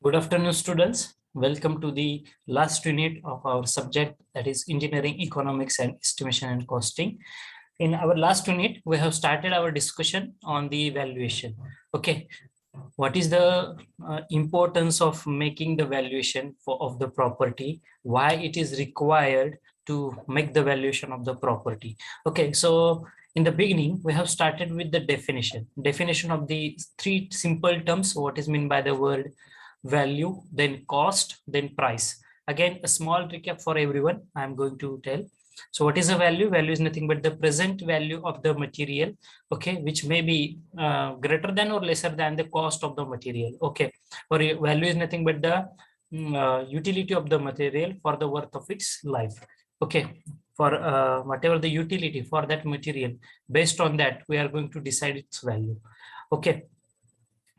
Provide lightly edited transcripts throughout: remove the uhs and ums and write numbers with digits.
Good afternoon, students. Welcome to the last unit of our subject, that is engineering economics and estimation and costing. In our last unit, we have started our discussion on the valuation. Okay, what is the importance of making the valuation of the property? Why it is required to make the valuation of the property? Okay, so in the beginning, we have started with the definition of the three simple terms. What is meant by the word value, then cost, then price. Again, a small recap for everyone I'm going to tell. So what is a value? Value is nothing but the present value of the material, okay, which may be greater than or lesser than the cost of the material, okay. Or value is nothing but the utility of the material for the worth of its life, okay. For whatever the utility for that material, based on that, we are going to decide its value, okay.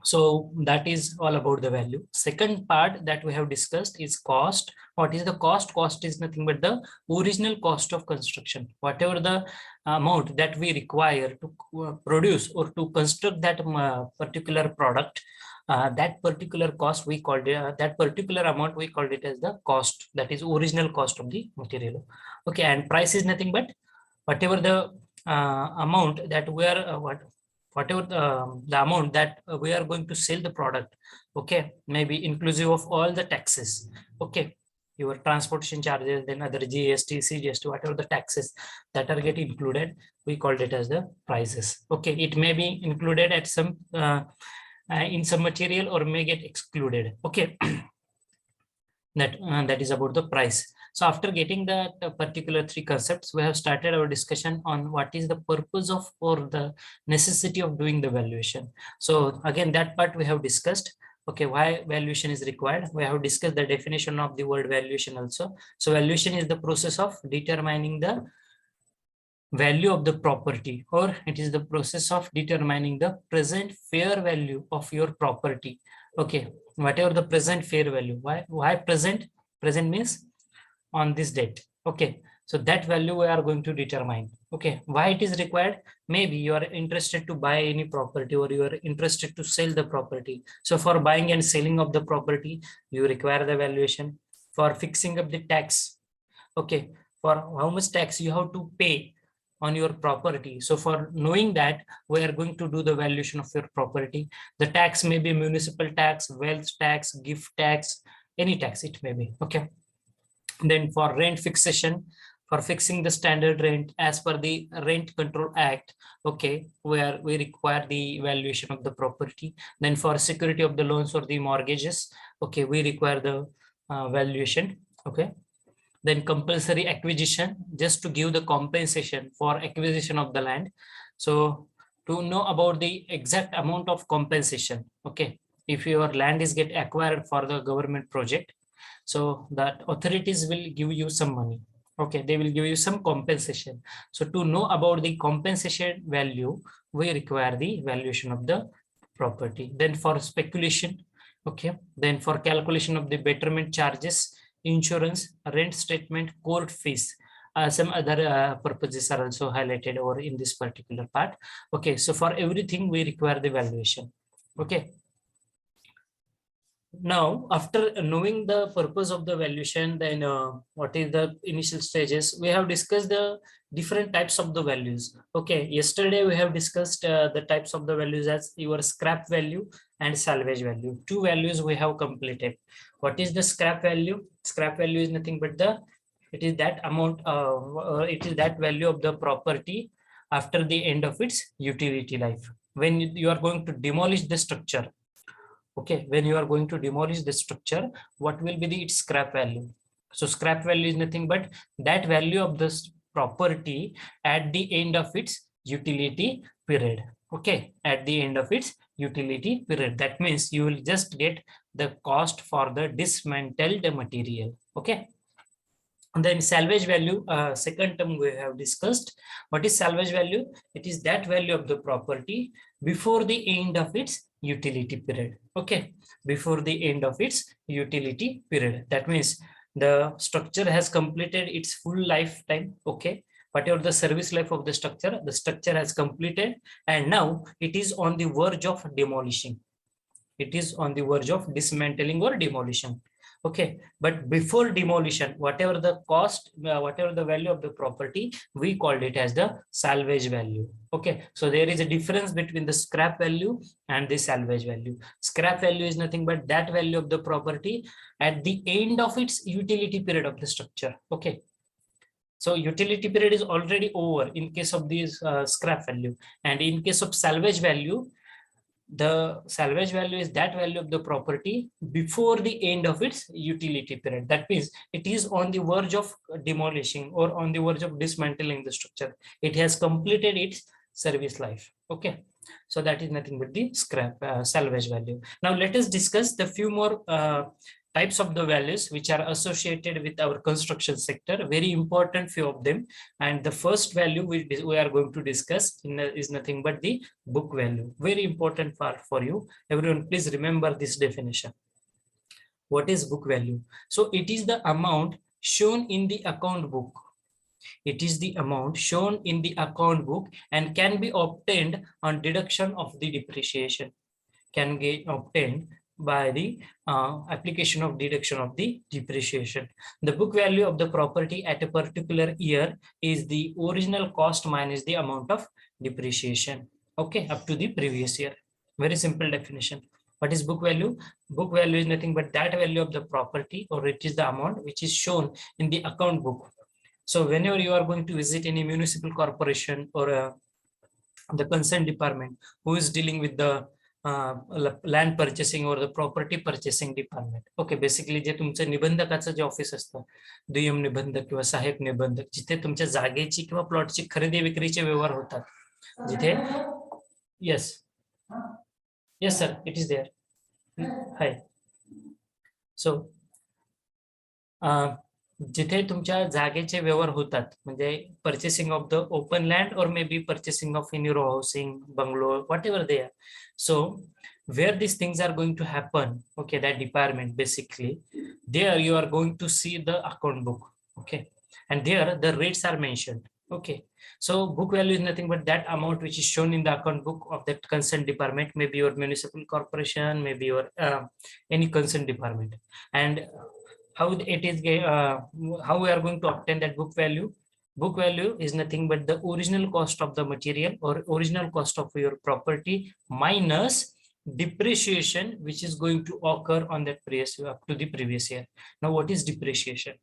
So that is all about the value. Second part that we have discussed is cost. What is the cost? Cost is nothing but the original cost of construction. Whatever the amount that we require to produce or to construct that particular product, that particular cost we called it, that particular amount we called it as the cost. That is original cost of the material. Okay, and price is nothing but whatever the amount that we are whatever the amount that we are going to sell the product, okay, maybe inclusive of all the taxes, okay, your transportation charges, then other GST, CGST, whatever the taxes that are get included, we called it as the prices, okay. It may be included at some in some material or may get excluded, okay. That is about the price. So after getting that particular three concepts, we have started our discussion on what is the purpose of or the necessity of doing the valuation. So again, that part we have discussed. Okay, why valuation is required? We have discussed the definition of the word valuation also. So valuation is the process of determining the value of the property, or it is the process of determining the present fair value of your property, okay. Whatever the present fair value, why present means on this date, okay. So that value we are going to determine, okay. Why it is required? Maybe you are interested to buy any property, or you are interested to sell the property. So for buying and selling of the property, you require the valuation. For fixing up the tax, okay, for how much tax you have to pay on your property. So for knowing that, we are going to do the valuation of your property. The tax may be municipal tax, wealth tax, gift tax, any tax it may be, okay. Then for rent fixation, for fixing the standard rent as per the Rent Control Act, okay, where we require the valuation of the property. Then for security of the loans or the mortgages, okay, we require the valuation, okay. Then compulsory acquisition, just to give the compensation for acquisition of the land. So to know about the exact amount of compensation, okay, if your land is get acquired for the government project, so that authorities will give you some money, okay, they will give you some compensation. So to know about the compensation value, we require the valuation of the property. Then for speculation, okay, then for calculation of the betterment charges, insurance, rent statement, court fees, some other purposes are also highlighted over in this particular part, okay. So for everything we require the valuation, okay. Now, after knowing the purpose of the valuation, then what is the initial stages? We have discussed the different types of the values. Okay, yesterday we have discussed the types of the values as your scrap value and salvage value. Two values we have completed. What is the scrap value? Scrap value is nothing but it is that amount, it is that value of the property after the end of its utility life. When you are going to demolish the structure, okay, when you are going to demolish the structure, what will be the its scrap value? So scrap value is nothing but that value of this property at the end of its utility period, okay, at the end of its utility period. That means you will just get the cost for the dismantled material, okay. And then salvage value, second term we have discussed. What is salvage value? It is that value of the property before the end of its utility period. Okay, before the end of its utility period. That means the structure has completed its full lifetime. Okay, whatever the service life of the structure has completed, and now it is on the verge of demolishing. It is on the verge of dismantling or demolition. Okay, but before demolition, whatever the cost, whatever the value of the property, we called it as the salvage value. Okay, so there is a difference between the scrap value and the salvage value. Scrap value is nothing but that value of the property at the end of its utility period of the structure. Okay, so utility period is already over in case of this scrap value, and in case of salvage value, the salvage value is that value of the property before the end of its utility period. That means it is on the verge of demolishing or on the verge of dismantling the structure. It has completed its service life. Okay, so that is nothing but the scrap salvage value. Now let us discuss the few more types of the values which are associated with our construction sector. Very important few of them, and the first value we are going to discuss is nothing but the book value. Very important part for you. Everyone, please remember this definition. What is book value? So it is the amount shown in the account book. It is the amount shown in the account book and can be obtained on deduction of the depreciation. Can get obtained by the application of deduction of the depreciation. The book value of the property at a particular year is the original cost minus the amount of depreciation. Okay, up to the previous year. Very simple definition. What is book value? Book value is nothing but that value of the property, or it is the amount which is shown in the account book. So whenever you are going to visit any municipal corporation or the concerned department who is dealing with the land purchasing or the property purchasing department. Okay, basically जे तुमचं निबंधकाचं जे office असतं, दुय्यम निबंधक किंवा सहाय्यक निबंधक, जिथे तुमच्या जागेची किंवा प्लॉटची खरेदी विक्रीचे व्यवहार होतात, जिथे yes yes sir, it is there. Hi. So जिथे तुमच्या जागेचे व्यवहार होतात, म्हणजे purchasing of the open land और may be purchasing of any row housing, bungalow, whatever they are. So where these things are going to happen, okay, that department basically, there you are going to see the account book. Okay, and there the rates are mentioned. Okay, so book value is nothing but that amount which is shown in the account book of that concerned department, maybe your municipal corporation, maybe your any concerned department. And how it is how we are going to obtain that book value? Book value is nothing but the original cost of the material or original cost of your property minus depreciation which is going to occur on that previous up to the previous year. Now what is depreciation?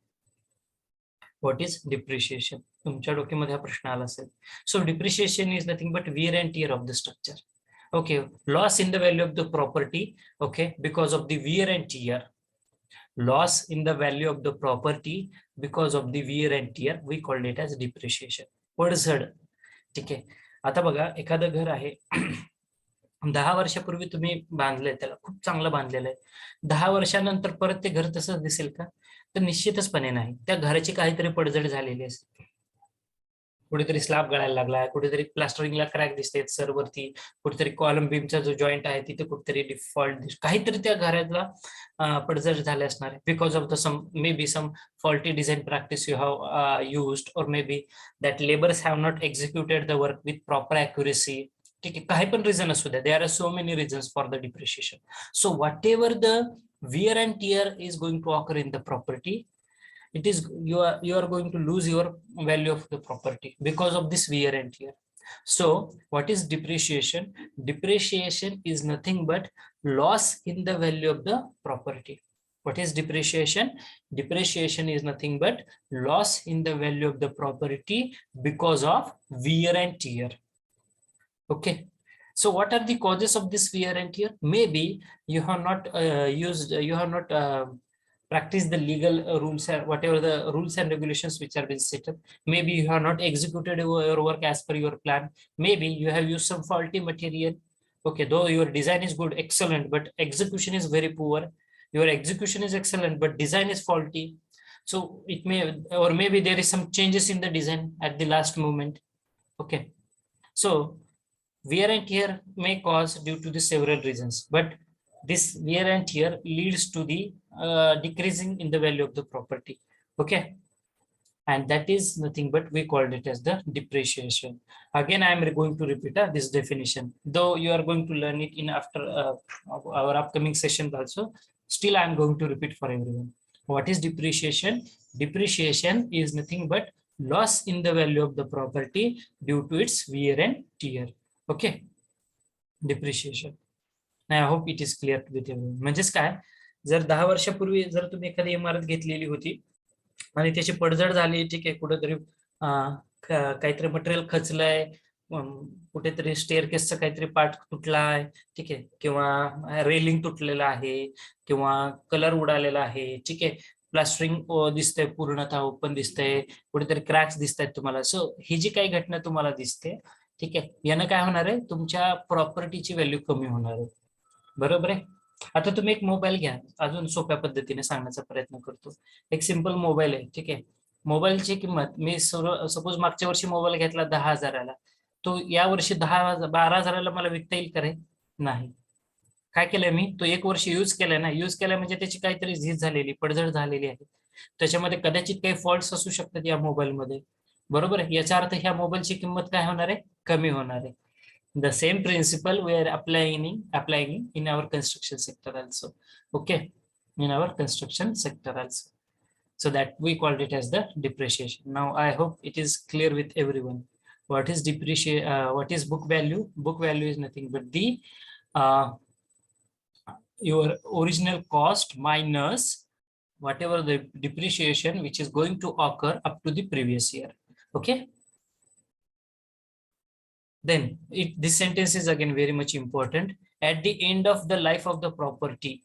What is depreciation? तुमच्या डोक्यामध्ये हा प्रश्न आला असेल. So depreciation is nothing but wear and tear of the structure. Okay, loss in the value of the property, okay, because of the wear and tear. Loss in the value of the property because of the wear and tear, we called it as depreciation. पडझड. ठीक आहे, आता बघा एखादं घर आहे 10 वर्षापूर्वी तुम्ही बांधलंय, त्याला खूप चांगलं बांधलेलं आहे, 10 वर्षानंतर परत ते घर तसंच दिसेल का? तर निश्चितचपणे नाही. त्या घराची काहीतरी पडझड झालेली असते, कुठेतरी स्लॅब गळायला लागलाय, कुठेतरी प्लास्टरिंगला क्रॅक दिसते सर वरती, कुठेतरी कॉलम बीमचा जो जॉईंट आहे तिथे कुठेतरी डिफॉल्ट, काहीतरी त्या घराला पडझड झाले असणार आहे because of the some may be some faulty design practice you have used, और may be that labours have not executed the work with proper accuracy. ठीक आहे, काही पण रिझन असू द्या, there are so many reasons for the depreciation. So whatever the wear and tear is going to occur in the property, it is you are going to lose your value of the property because of this wear and tear. So what is depreciation? Depreciation is nothing but loss in the value of the property. What is depreciation? Depreciation is nothing but loss in the value of the property because of wear and tear. Okay, so what are the causes of this wear and tear? Maybe you have not practiced the legal rules, whatever the rules and regulations which have been set up. Maybe you have not executed your work as per your plan. Maybe you have used some faulty material. Okay, though your design is good, excellent, but execution is very poor. Your execution is excellent, but design is faulty. So it may, or maybe there is some changes in the design at the last moment. Okay, so wear and tear may cause due to the several reasons, but this wear and tear leads to the decreasing in the value of the property. Okay, and that is nothing but we called it as the depreciation. Again, I am going to repeat this definition, though you are going to learn it in after our upcoming sessions also. Still, I am going to repeat for everyone. What is depreciation? Depreciation is nothing but loss in the value of the property due to its wear and tear. Okay, depreciation. I hope it is clear with everyone. म्हणजेच काय, जर 10 वर्षापूर्वी जर तुम्ही एखादी इमारत घेतलेली होती आणि त्याची पडझड झाली, ठीक आहे, कुठेतरी काहीतरी मटेरियल खचलंय, कुठेतरी स्टेअरकेसचा काहीतरी पार्ट तुटला आहे, ठीक आहे, किंवा रेलिंग तुटलेला आहे, किंवा कलर उडालेला आहे, ठीक आहे, प्लास्टरिंग दिसतंय, पूर्णतः ओपन दिसतंय, कुठेतरी क्रॅक्स दिसत आहेत तुम्हाला. सो ही जी काही घटना तुम्हाला दिसते, ठीक आहे, यानं काय होणार आहे, तुमच्या प्रॉपर्टीची व्हॅल्यू कमी होणार आहे. बरोबर आहे. आता तुम्ही एक मोबाईल घ्या, अजून सोप्या पद्धतीने सांगण्याचा प्रयत्न करतो. एक सिंपल मोबाईल आहे, ठीक आहे, मोबाईलची किंमत मी सपोज मागच्या वर्षी मोबाईल घेतला 10,000ला, तो या वर्षी 12,000ला मला विकता येईल का रे? नाही. काय केलंय मी, तो एक वर्ष यूज केलाय ना, यूज केलाय म्हणजे त्याची काहीतरी झीज झालेली, पडझड झालेली आहे, त्याच्यामध्ये कदाचित काही फॉल्ट्स असू शकतात या मोबाईलमध्ये. बरोबर आहे. याचा अर्थ ह्या मोबाईलची किंमत काय होणार आहे, कमी होणार आहे. The same principle we are applying in our construction sector also. Okay, in our construction sector also. So that we called it as the depreciation. Now I hope it is clear with everyone. What is depreciation? What is book value? Book value is nothing but the your original cost minus whatever the depreciation which is going to occur up to the previous year. Okay. Then this sentence is again very much important. At the end of the life of the property,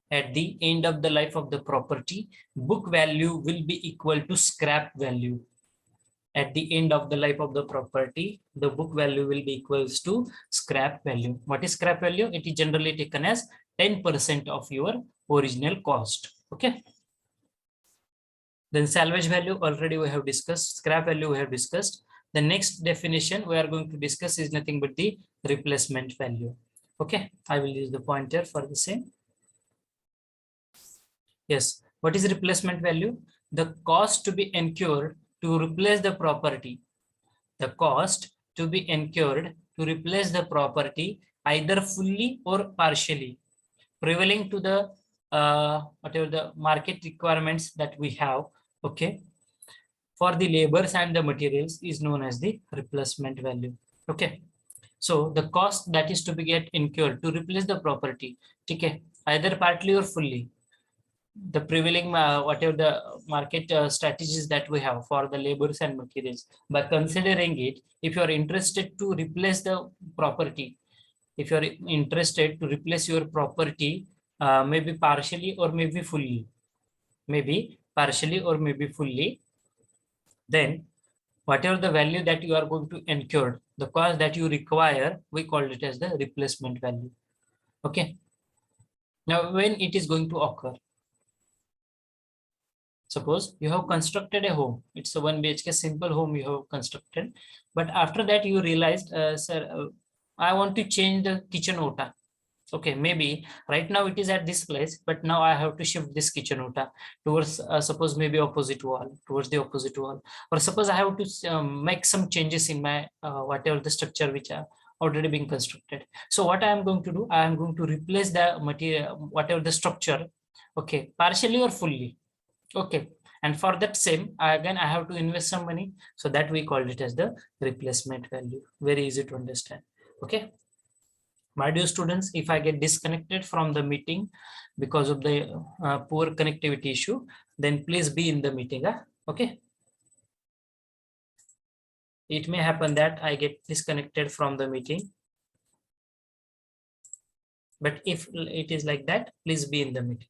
at the end of the life of the property, book value will be equal to scrap value. At the end of the life of the property, the book value will be equals to scrap value. What is scrap value? It is generally taken as 10% of your original cost. Okay. Then salvage value already we have discussed. Scrap value we have discussed. The next definition we are going to discuss is nothing but the replacement value. Okay, I will use the pointer for the same. Yes, what is replacement value? The cost to be incurred to replace the property. The cost to be incurred to replace the property either fully or partially, prevailing to the whatever the market requirements that we have. Okay. For the labors and the materials is known as the replacement value. Okay, so the cost that is to be get incurred to replace the property, okay, either partly or fully, the prevailing whatever the market strategies that we have for the labors and materials. By considering it, if you are interested to replace the property, if you are interested to replace your property, maybe partially or maybe fully, then whatever the value that you are going to incur, the cost that you require, we call it as the replacement value. Okay. Now, when it is going to occur, suppose you have constructed a home, it's a 1 BHK simple home you have constructed, but after that you realized, sir, I want to change the kitchen ota. Okay, maybe right now it is at this place, but now I have to shift this kitchen ota towards suppose maybe opposite wall, towards the opposite wall, or suppose I have to make some changes in my whatever the structure which are already being constructed. So what I am going to do, I am going to replace the material, whatever the structure, okay, partially or fully. Okay, and for that same, again I have to invest some money, so that we called it as the replacement value. Very easy to understand. Okay. My dear students, if I get disconnected from the meeting because of the poor connectivity issue, then please be in the meeting. Okay. It may happen that I get disconnected from the meeting. But if it is like that, please be in the meeting.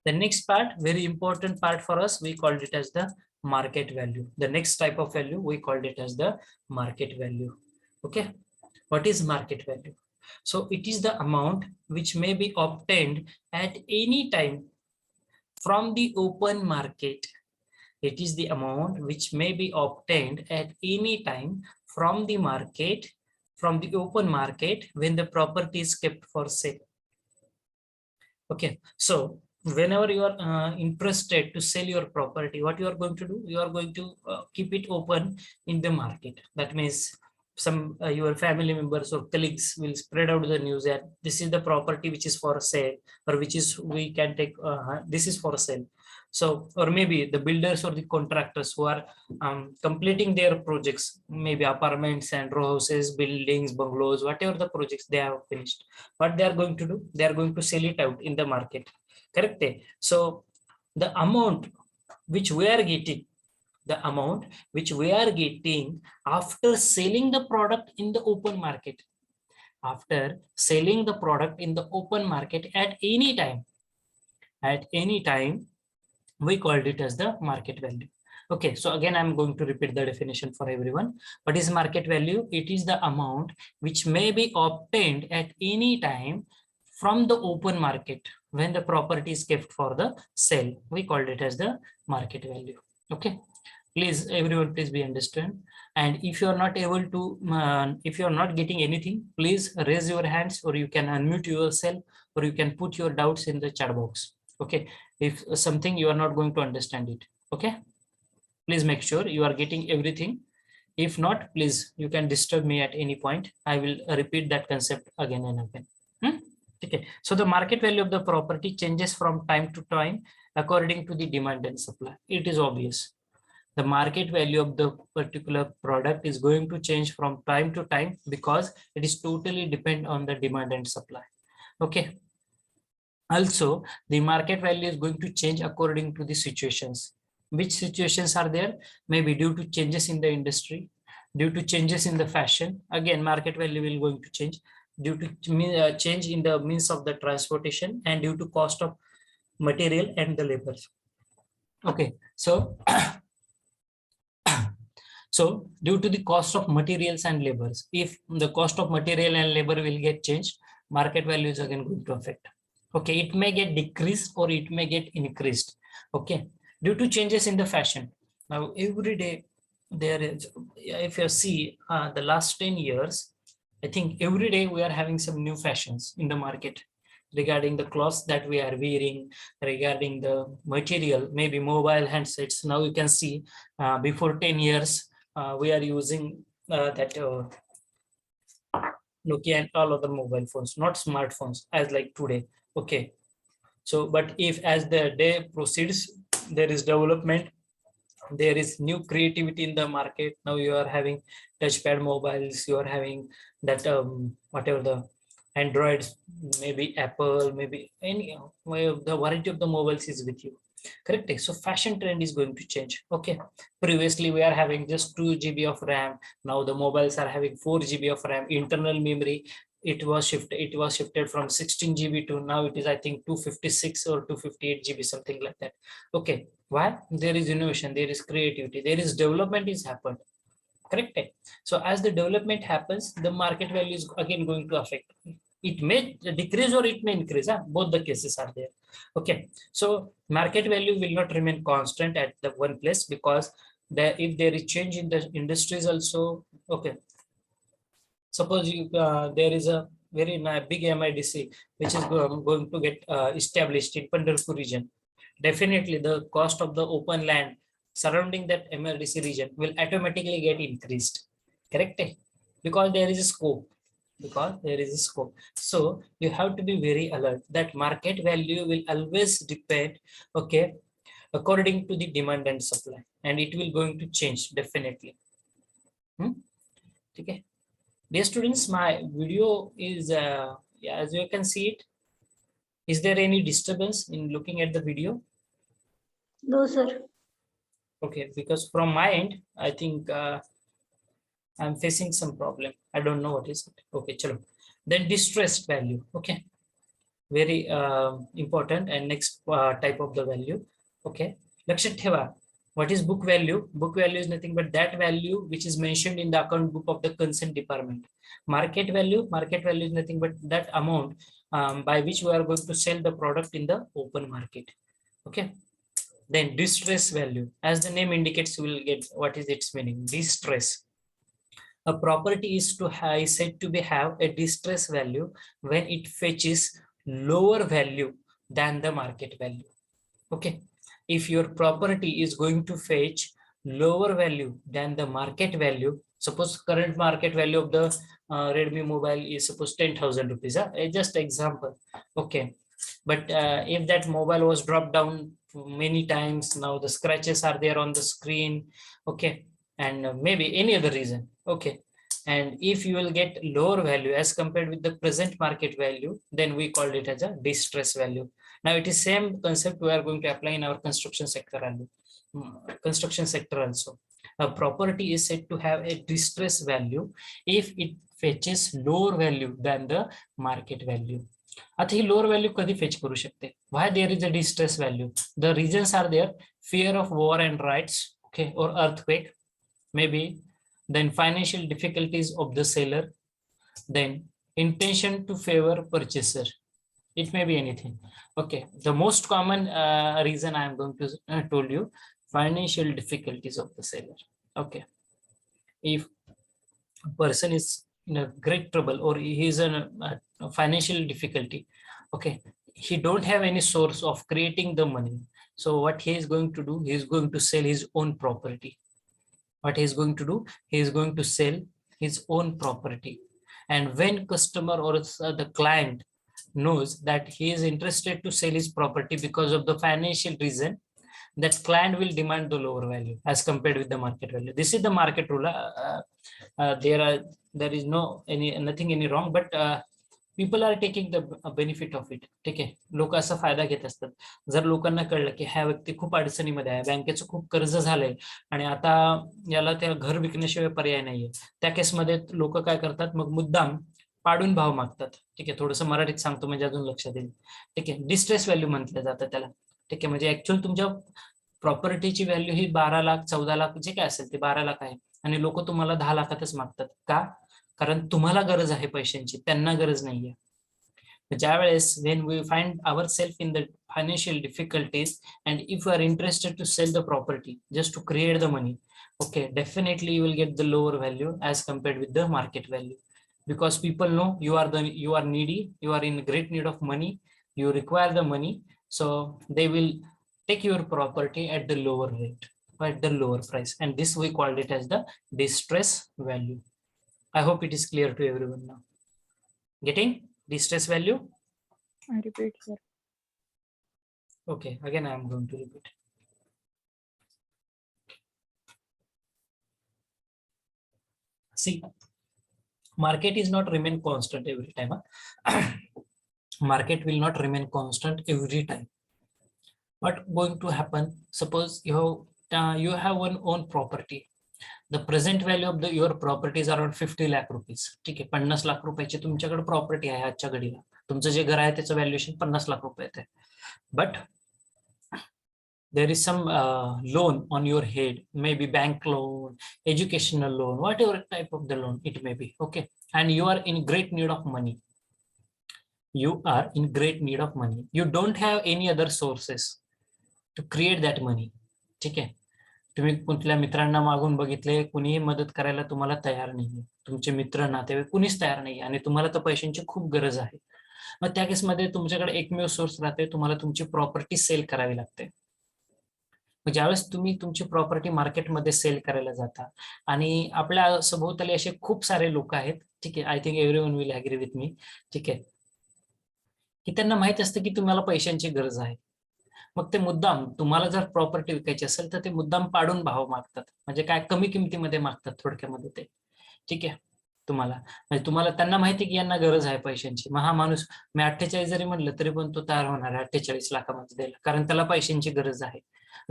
The next part, very important part for us, we called it as the market value. The next type of value, we called it as the market value. Okay. What is market value? So it is the amount which may be obtained at any time from the open market. It is the amount which may be obtained at any time from the market, from the open market, when the property is kept for sale. Okay, so whenever you are interested to sell your property, what you are going to do, you are going to keep it open in the market. That means some your family members or colleagues will spread out the news that this is the property which is for sale, or which is we can take this is for sale. So, or maybe the builders or the contractors who are completing their projects, maybe apartments and row houses, buildings, bungalows, whatever the projects they have finished, what they are going to do, they are going to sell it out in the market. Correct? So the amount which we are getting, after selling the product in the open market, after selling the product in the open market at any time, we called it as the market value. Okay, so again, I'm going to repeat the definition for everyone. What is market value? It is the amount which may be obtained at any time from the open market when the property is kept for the sale. We called it as the market value. Okay, please, everyone, please be understand. And if you are not able to, if you are not getting anything, please raise your hands, or you can unmute yourself, or you can put your doubts in the chat box. Okay, if something you are not going to understand it. Okay, please make sure you are getting everything. If not, please, you can disturb me at any point. I will repeat that concept again and again. Okay, so the market value of the property changes from time to time according to the demand and supply. It is obvious. The market value of the particular product is going to change from time to time because it is totally depend on the demand and supply. Okay. Also, the market value is going to change according to the situations. Which situations are there? Maybe due to changes in the industry, due to changes in the fashion. Again, market value will going to change due to change in the means of the transportation, and due to cost of material and the labor. Okay, so so due to the cost of materials and labors, if the cost of material and labor will get changed, market value is again going to affect. Okay, it may get decreased or it may get increased. Okay, due to changes in the fashion. Now every day there is, if you see the last 10 years, I think every day we are having some new fashions in the market regarding the clothes that we are wearing, regarding the material, maybe mobile handsets. Now you can see before 10 years, we are using that Nokia and all other mobile phones, not smartphones as like today. Okay, so but if as the day proceeds, there is development, there is new creativity in the market. Now you are having touchpad mobiles, you are having that whatever the Androids, maybe Apple, maybe any the variety of the mobiles is with you. Correct. So fashion trend is going to change. Okay, previously we are having just 2 GB of RAM. Now the mobiles are having 4 GB of RAM. Internal memory, it was shifted from 16 GB to now it is, I think, 256 or 258 GB, something like that. Okay, why? There is innovation, there is creativity, there is development is happened. Correct. So as the development happens, the market value is again going to affect. It may decrease or it may increase. Both the cases are there. Okay, so market value will not remain constant at the one place, because if there is change in the industries also. Okay, suppose you there is a very big MIDC which is going to get established in Pandharpur region. Definitely the cost of the open land surrounding that MIDC region will automatically get increased. Correct? Because there is a scope. So you have to be very alert that market value will always depend, okay, according to the demand and supply, and it will going to change definitely. Okay, dear students, my video is as you can see it. Is there any disturbance in looking at the video? No, sir. Okay, because from my end, I think I'm facing some problem. I don't know what is it. Okay, chalo. Then distressed value. Okay, very important. And next type of the value. Okay, Lakshat Theva. What is book value? Book value is nothing but that value which is mentioned in the account book of the consent department. Market value is nothing but that amount by which we are going to sell the product in the open market. Okay. Then distress value, as the name indicates, you will get what is its meaning. Distress. A property is said to have a distress value when it fetches lower value than the market value. Okay, if your property is going to fetch lower value than the market value, suppose current market value of the Redmi mobile is suppose 10,000 rupees, just example. Okay, but if that mobile was dropped down many times, now the scratches are there on the screen. Okay, and maybe any other reason. Okay, and if you will get lower value as compared with the present market value, then we call it as a distress value. Now it is same concept we are going to apply in our construction sector construction sector also. A property is said to have a distress value if it fetches lower value than the market value. आता ही lower value कधी fetch करू शकते? Why there is a distress value? The reasons are there: fear of war and riots, okay, or earthquake, maybe, then financial difficulties of the seller, then intention to favor purchaser. It may be anything. Okay, the most common reason I am going to told you, financial difficulties of the seller. Okay, if a person is in a great trouble or he is in a financial difficulty, okay, he don't have any source of creating the money, so what he is going to do, he is going to sell his own property. What he is going to do, he is going to sell his own property. And when customer or the client knows that he is interested to sell his property because of the financial reason, that client will demand the lower value as compared with the market value. This is the market rule. There is nothing any wrong, but people are taking the benefit of it. ठीक आहे, लोक असा फायदा घेत असतात. जर लोकांना कळलं की हा व्यक्ती खूप अडचणीमध्ये आहे, बँकेचं खूप कर्ज झालंय आणि आता याला त्या घर विकण्याशिवाय पर्याय नाहीये, त्या केसमध्ये लोक काय करतात, मग मुद्दाम पाडून भाव मागतात. ठीक आहे, थोडंसं मराठीत सांगतो म्हणजे अजून लक्षात येईल. ठीक आहे, डिस्ट्रेस व्हॅल्यू म्हटलं जातं त्याला. ठीक आहे, म्हणजे ऍक्च्युअल तुमच्या प्रॉपर्टीची व्हॅल्यू ही 12 लाख 14 लाख जे काय असेल ते 12 लाख आहे आणि लोक तुम्हाला 10 लाखातच मागतात. का? कारण तुम्हाला गरज आहे पैशांची, त्यांना गरज नाहीये. ज्या वेळेस when we find ourselves in the financial difficulties and if you are interested to sell the property just to create the money, okay, definitely you will get the lower value as compared with the market value, because people know you are needy, you are in great need of money, you require the money, so they will take your property at the lower rate, at the lower price, and this we called it as the distress value. I hope it is clear to everyone now. Getting distress value? I repeat, sir. Okay, again I am going to repeat. See, market is not remain constant every time. Market will not remain constant every time. What going to happen? Suppose you have one own property. The present value of your property is around 50 lakh rupees. ठीक आहे, 50 लाख रुपयाची तुमच्याकडे property आहे आजच्या घडीला. तुमचं जे घर आहे त्याचं व्हॅल्युएशन 50 लाख रुपये आहे. But there is some loan on your head, maybe bank loan, educational loan, whatever type of the loan it may be. Okay, and you are in great need of money. You are in great need of money. You don't have any other sources to create that money. ठीक आहे, तुम्ही कुठल्या मित्रांना मागून बघितले, कुणीही मदत करायला तुम्हाला तयार नाहीये, तुमचे मित्र नातेवाईक कुणीच तयार नाही आणि तुम्हाला तर पैशांची खूप गरज आहे. मग त्या केसमध्ये तुमच्याकडे एकमेव सोर्स राहते, तुम्हाला तुमची प्रॉपर्टी सेल करावी लागते. ज्यावेळेस तुम्ही तुमची प्रॉपर्टी मार्केटमध्ये सेल करायला जाता आणि आपल्या सभोवताली असे खूप सारे लोक आहेत, ठीक आहे, I think everyone will agree with me, ठीक आहे, की त्यांना माहित असतं की तुम्हाला पैशांची गरज आहे. मग ते मुद्दाम तुम्हाला जर प्रॉपर्टी विकायची असेल तर ते मुद्दाम पाडून भाव मागतात, म्हणजे काय कमी किमतीमध्ये मागतात थोडक्यामध्ये ते. ठीक आहे, तुम्हाला त्यांना माहिती की यांना गरज आहे पैशांची. मग हा माणूस मी 48 जरी म्हणलं तरी पण तो तयार होणार आहे 48 लाखामध्ये द्यायला, कारण त्याला पैशांची गरज आहे.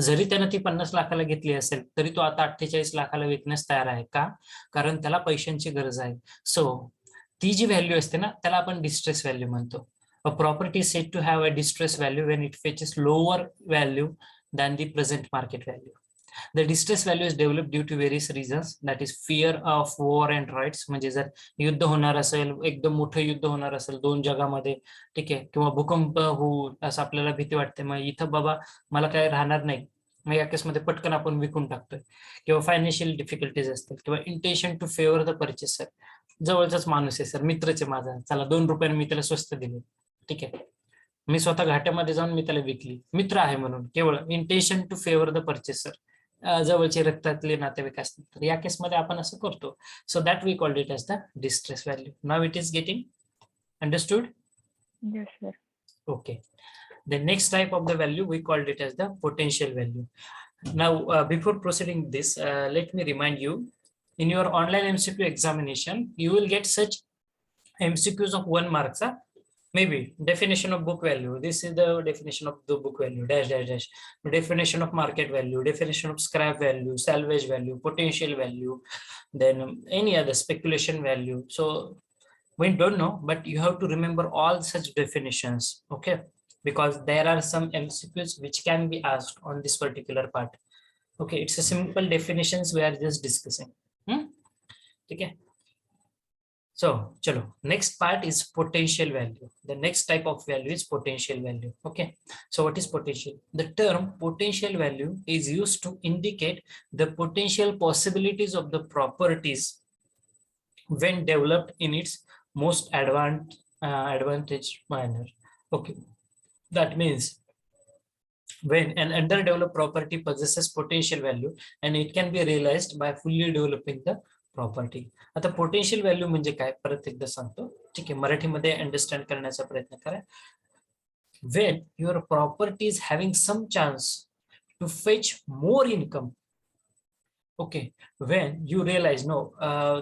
जरी त्यानं ती 50 लाखाला घेतली असेल तरी तो आता 48 लाखाला विकण्यास तयार आहे. का? कारण त्याला पैशांची गरज आहे. सो ती जी व्हॅल्यू असते ना त्याला आपण डिस्ट्रेस व्हॅल्यू म्हणतो. A property is said to have a distress value when it fetches lower value than the present market value. The distress value is developed due to various reasons, that is fear of war and riots. म्हणजे जर युद्ध होणार असेल, एकदम मोठं युद्ध होणार असेल दोन जगामध्ये, ठीक आहे, किंवा भूकंप होऊ असं आपल्याला भीती वाटते, मग इथं बाबा मला काय राहणार नाही, मग या केसमध्ये पटकन आपण विकून टाकतोय. किंवा फायनान्शियल डिफिकल्टीज असतील, किंवा intention to favour the purchaser, जवळचाच माणूस आहे सर, मित्रच आहे माझा, चला 2 रुपयाने मी त्याला स्वस्त दिले, ठीक आहे, मी स्वतः घाट्यामध्ये जाऊन मी त्याला विकली, मित्र आहे म्हणून, केवळ intention to favour the purchaser, जवळचे रक्तातले नातेवाईक असतात, तर या केसमध्ये आपण असं करतो. So that we called it as the distress value. Now it is getting understood? Yes, sir. Okay. The next type of the value we called it as the potential value. Now, before proceeding this, let me remind you, in your online MCQ examination, you will get such MCQs of 1 marks. Maybe definition of book value. This is the definition of the book value. Dash dash dash. Definition of market value. Definition of scrap value. Salvage value. Potential value. Then any other speculation value. So we don't know, but you have to remember all such definitions. Okay, because there are some MCQs which can be asked on this particular part. Okay, it's a simple definitions we are just discussing. Okay. So chalo, next part is potential value. The next type of value is potential value. Okay, so what is potential? The term potential value is used to indicate the potential possibilities of the properties when developed in its most advantaged manner. Okay, that means when an underdeveloped property possesses potential value and it can be realized by fully developing the property. आता potential value म्हणजे काय, परत एकदा सांगतो, ठीक आहे, मराठीमध्ये understand करण्याचा प्रयत्न करा. When your property is having some chance to fetch more income, okay, when you realize, no,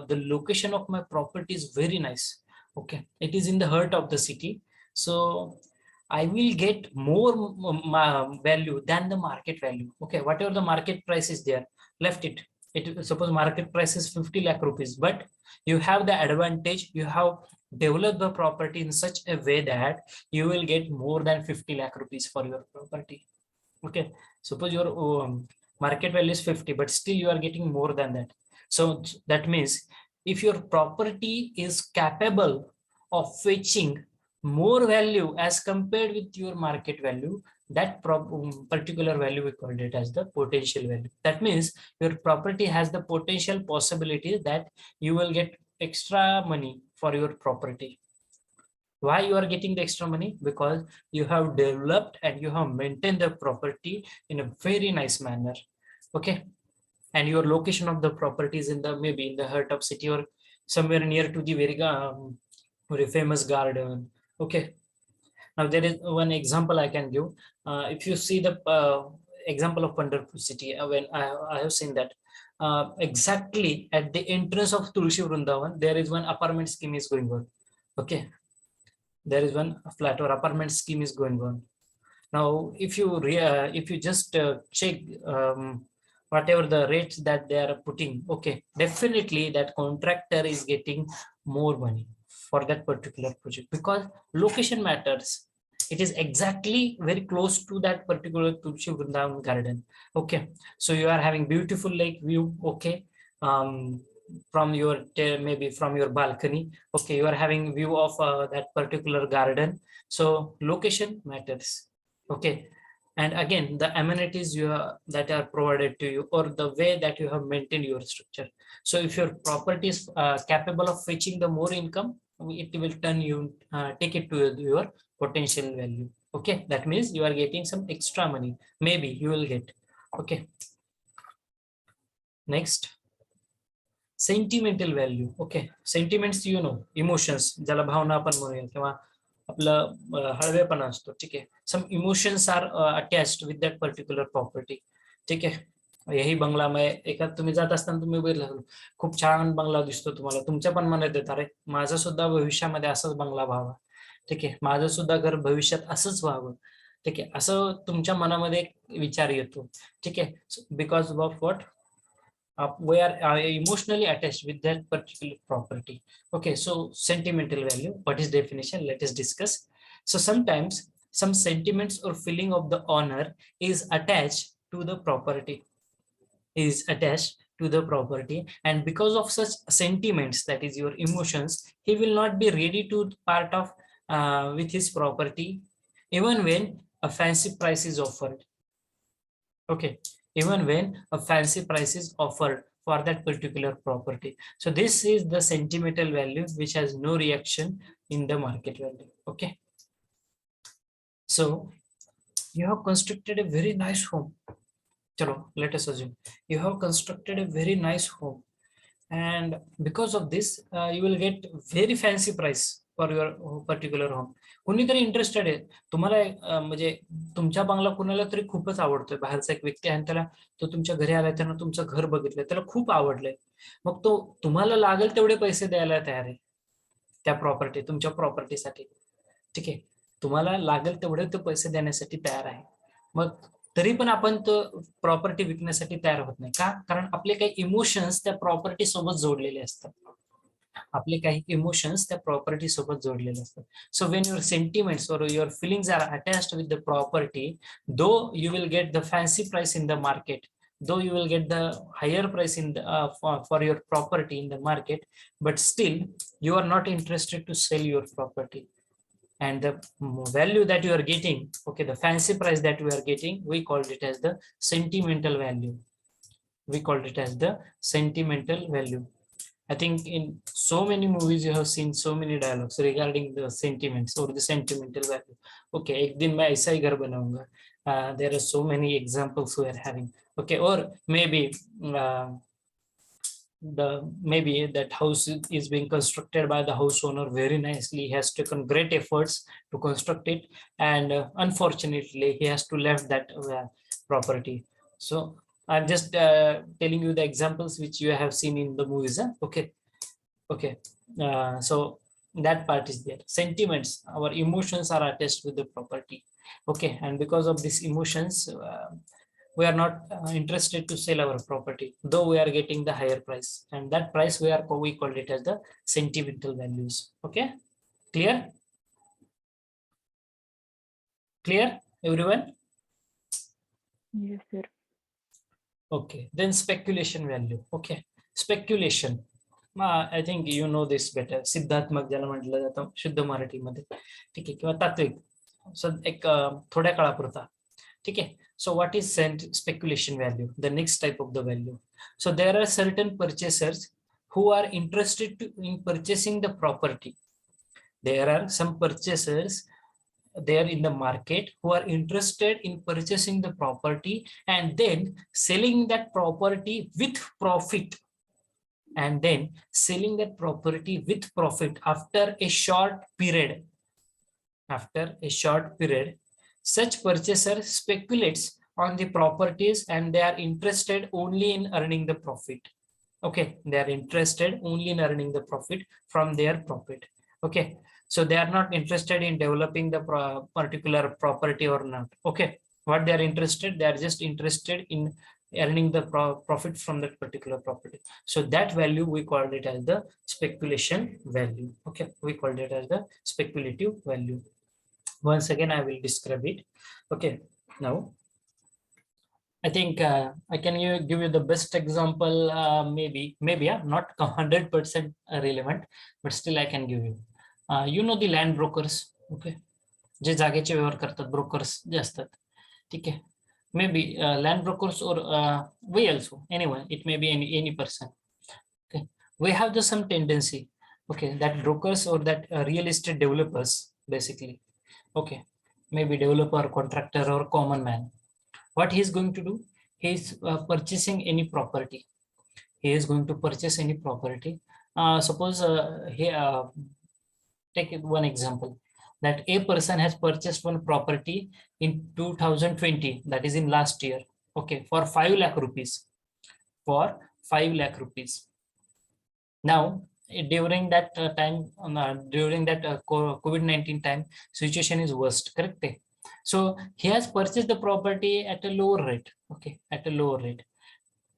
the location of my property is very nice, okay, it is in the heart of the city, so I will get more value than the market value. Okay, whatever the market price is there, left it. Suppose market price is 50 lakh rupees, but you have the advantage, you have developed the property in such a way that you will get more than 50 lakh rupees for your property. Okay, suppose your market value is 50, but still you are getting more than that. So that means if your property is capable of fetching more value as compared with your market value, that particular value we called it as the potential value. That means your property has the potential possibility that you will get extra money for your property. Why you are getting the extra money? Because you have developed and you have maintained the property in a very nice manner. Okay, and your location of the property is in the maybe in the heart of city or somewhere near to the very famous garden. Okay, now there is one example I can give. If you see the example of Pandharpur city, when I have seen that exactly at the entrance of Tulsi Vrindavan, there is one apartment scheme is going on. Okay, there is one flat or apartment scheme is going on. Now, if you just check whatever the rates that they are putting, okay, definitely that contractor is getting more money for that particular project because location matters. It is exactly very close to that particular Tulsi Vrindavan garden. Okay, so you are having beautiful lake view. Okay, from your maybe from your balcony. Okay, you are having view of that particular garden. So location matters. Okay, and again the amenities that are provided to you or the way that you have maintained your structure. So if your property is capable of fetching the more income, it will turn you take it to your potential value. Okay, that means you are getting some extra money, maybe you will get. Okay, next, sentimental value. Okay, sentiments, you know, emotions, ज्याला भावना आपण म्हणूया किंवा आपलं हळवेपणा असतो. ठीक आहे, some emotions are attached with that particular property. ठीक आहे, यही बंगला में एका तुम्ही जात असताना तुम्ही बघितलं खूप छान बंगला दिसतो तुम्हाला, तुमच्या पण मनात येत अरे माझं सुद्धा भविष्यामध्ये असंच बंगला व्हावा. ठीक आहे, माझं सुद्धा घर भविष्यात असंच व्हावं. ठीक आहे, असं तुमच्या मनामध्ये विचार येतो. ठीक आहे, because of what we are emotionally attached with that particular property. Okay, so sentimental value, what is definition? Let us discuss. So sometimes some sentiments or feeling of the owner is attached to the property, and because of such sentiments, that is your emotions, he will not be ready to part of with his property even when a fancy price is offered. Okay, even when a fancy price is offered for that particular property. So this is the sentimental value which has no reaction in the market value. Okay, So you have constructed a very nice home. Chalo, let us assume you have constructed a very nice home, and because of this you will get very fancy price for your particular home. कुणीतरी interested आहे तुम्हाला, म्हणजे तुमच्या बंगला कुणाला तरी खूपच आवडतोय, बाहेरचा एक व्यक्ती आहे आणि त्याला, तो तुमच्या घरी आलाय, त्यानं तुमचं घर बघितलंय, त्याला खूप आवडलंय. मग तो तुम्हाला लागेल तेवढे पैसे द्यायला तयार आहे त्या प्रॉपर्टी, तुमच्या प्रॉपर्टीसाठी. ठीक आहे, तुम्हाला लागेल तेवढे ते पैसे देण्यासाठी तयार आहे. मग तरी पण आपण तो प्रॉपर्टी विकण्यासाठी तयार होत नाही का? कारण आपले काही इमोशन्स त्या प्रॉपर्टी सोबत जोडलेले असतात. आपले काही इमोशन्स त्या प्रॉपर्टी सोबत जोडलेले असतात. सो वेन युअर सेंटिमेंट्स और your feelings are attached with the property, though you will get the fancy price in the market, though you will get the higher price in the for your property in the market, but still you are not interested to sell your property. And the value that you are getting, okay, the fancy price that we are getting, we called it as the sentimental value. We called it as the sentimental value. I think in so many movies you have seen so many dialogues regarding the sentiments or the sentimental value. Okay, ek din main aisa hi ghar banaunga. There are so many examples we are having. Okay, or maybe maybe that house is being constructed by the house owner very nicely. He has taken great efforts to construct it, and unfortunately he has to left that property. So I'm just telling you the examples which you have seen in the movies. Okay, okay. So that part is there. Sentiments, our emotions are attached with the property. Okay, and because of these emotions, we are not interested to sell our property, though we are getting the higher price, and that price we called it as the sentimental values. Okay, clear? Clear, everyone? Yes, sir. Okay, then speculation value. Okay, speculation. I think you know this better. सिद्धात्मक ज्याला म्हटलं जातं शुद्ध मराठीमध्ये, ठीक आहे, किंवा तात्विक, एक थोड्या काळापुरता. ठीक आहे. So what is speculation value? The next type of the value. So there are certain purchasers who are interested in purchasing the property. There are some purchasers there in the market who are interested in purchasing the property and then selling that property with profit, and then selling that property with profit after a short period. After a short period, such purchaser speculates on the properties and they are interested only in earning the profit. Okay, they are interested only in earning the profit from their profit. Okay, so they are not interested in developing the particular property or not. Okay, what they are interested, they are just interested in earning the profit from that particular property. So that value we called it as the speculation value. Okay, we called it as the speculative value. Once again I will describe it. Okay, now I think I can give you the best example. Maybe not 100% relevant, but still I can give you. You know the land brokers. Okay, जे जागेचे व्यवहार करतात, brokers जे असतात. ठीक आहे, maybe land brokers or we also, anyone, it may be any person. Okay, we have the some tendency, okay, that brokers or that real estate developers basically, okay, maybe developer, contractor or common man, what he is going to do, he is purchasing any property. He is going to purchase any property. Suppose take one example, that a person has purchased one property in 2020, that is in last year, okay, for 5 lakh rupees, for 5 lakh rupees. Now during that time, during that COVID-19 time, situation is worst, correct? So he has purchased the property at a lower rate. Okay, at a lower rate.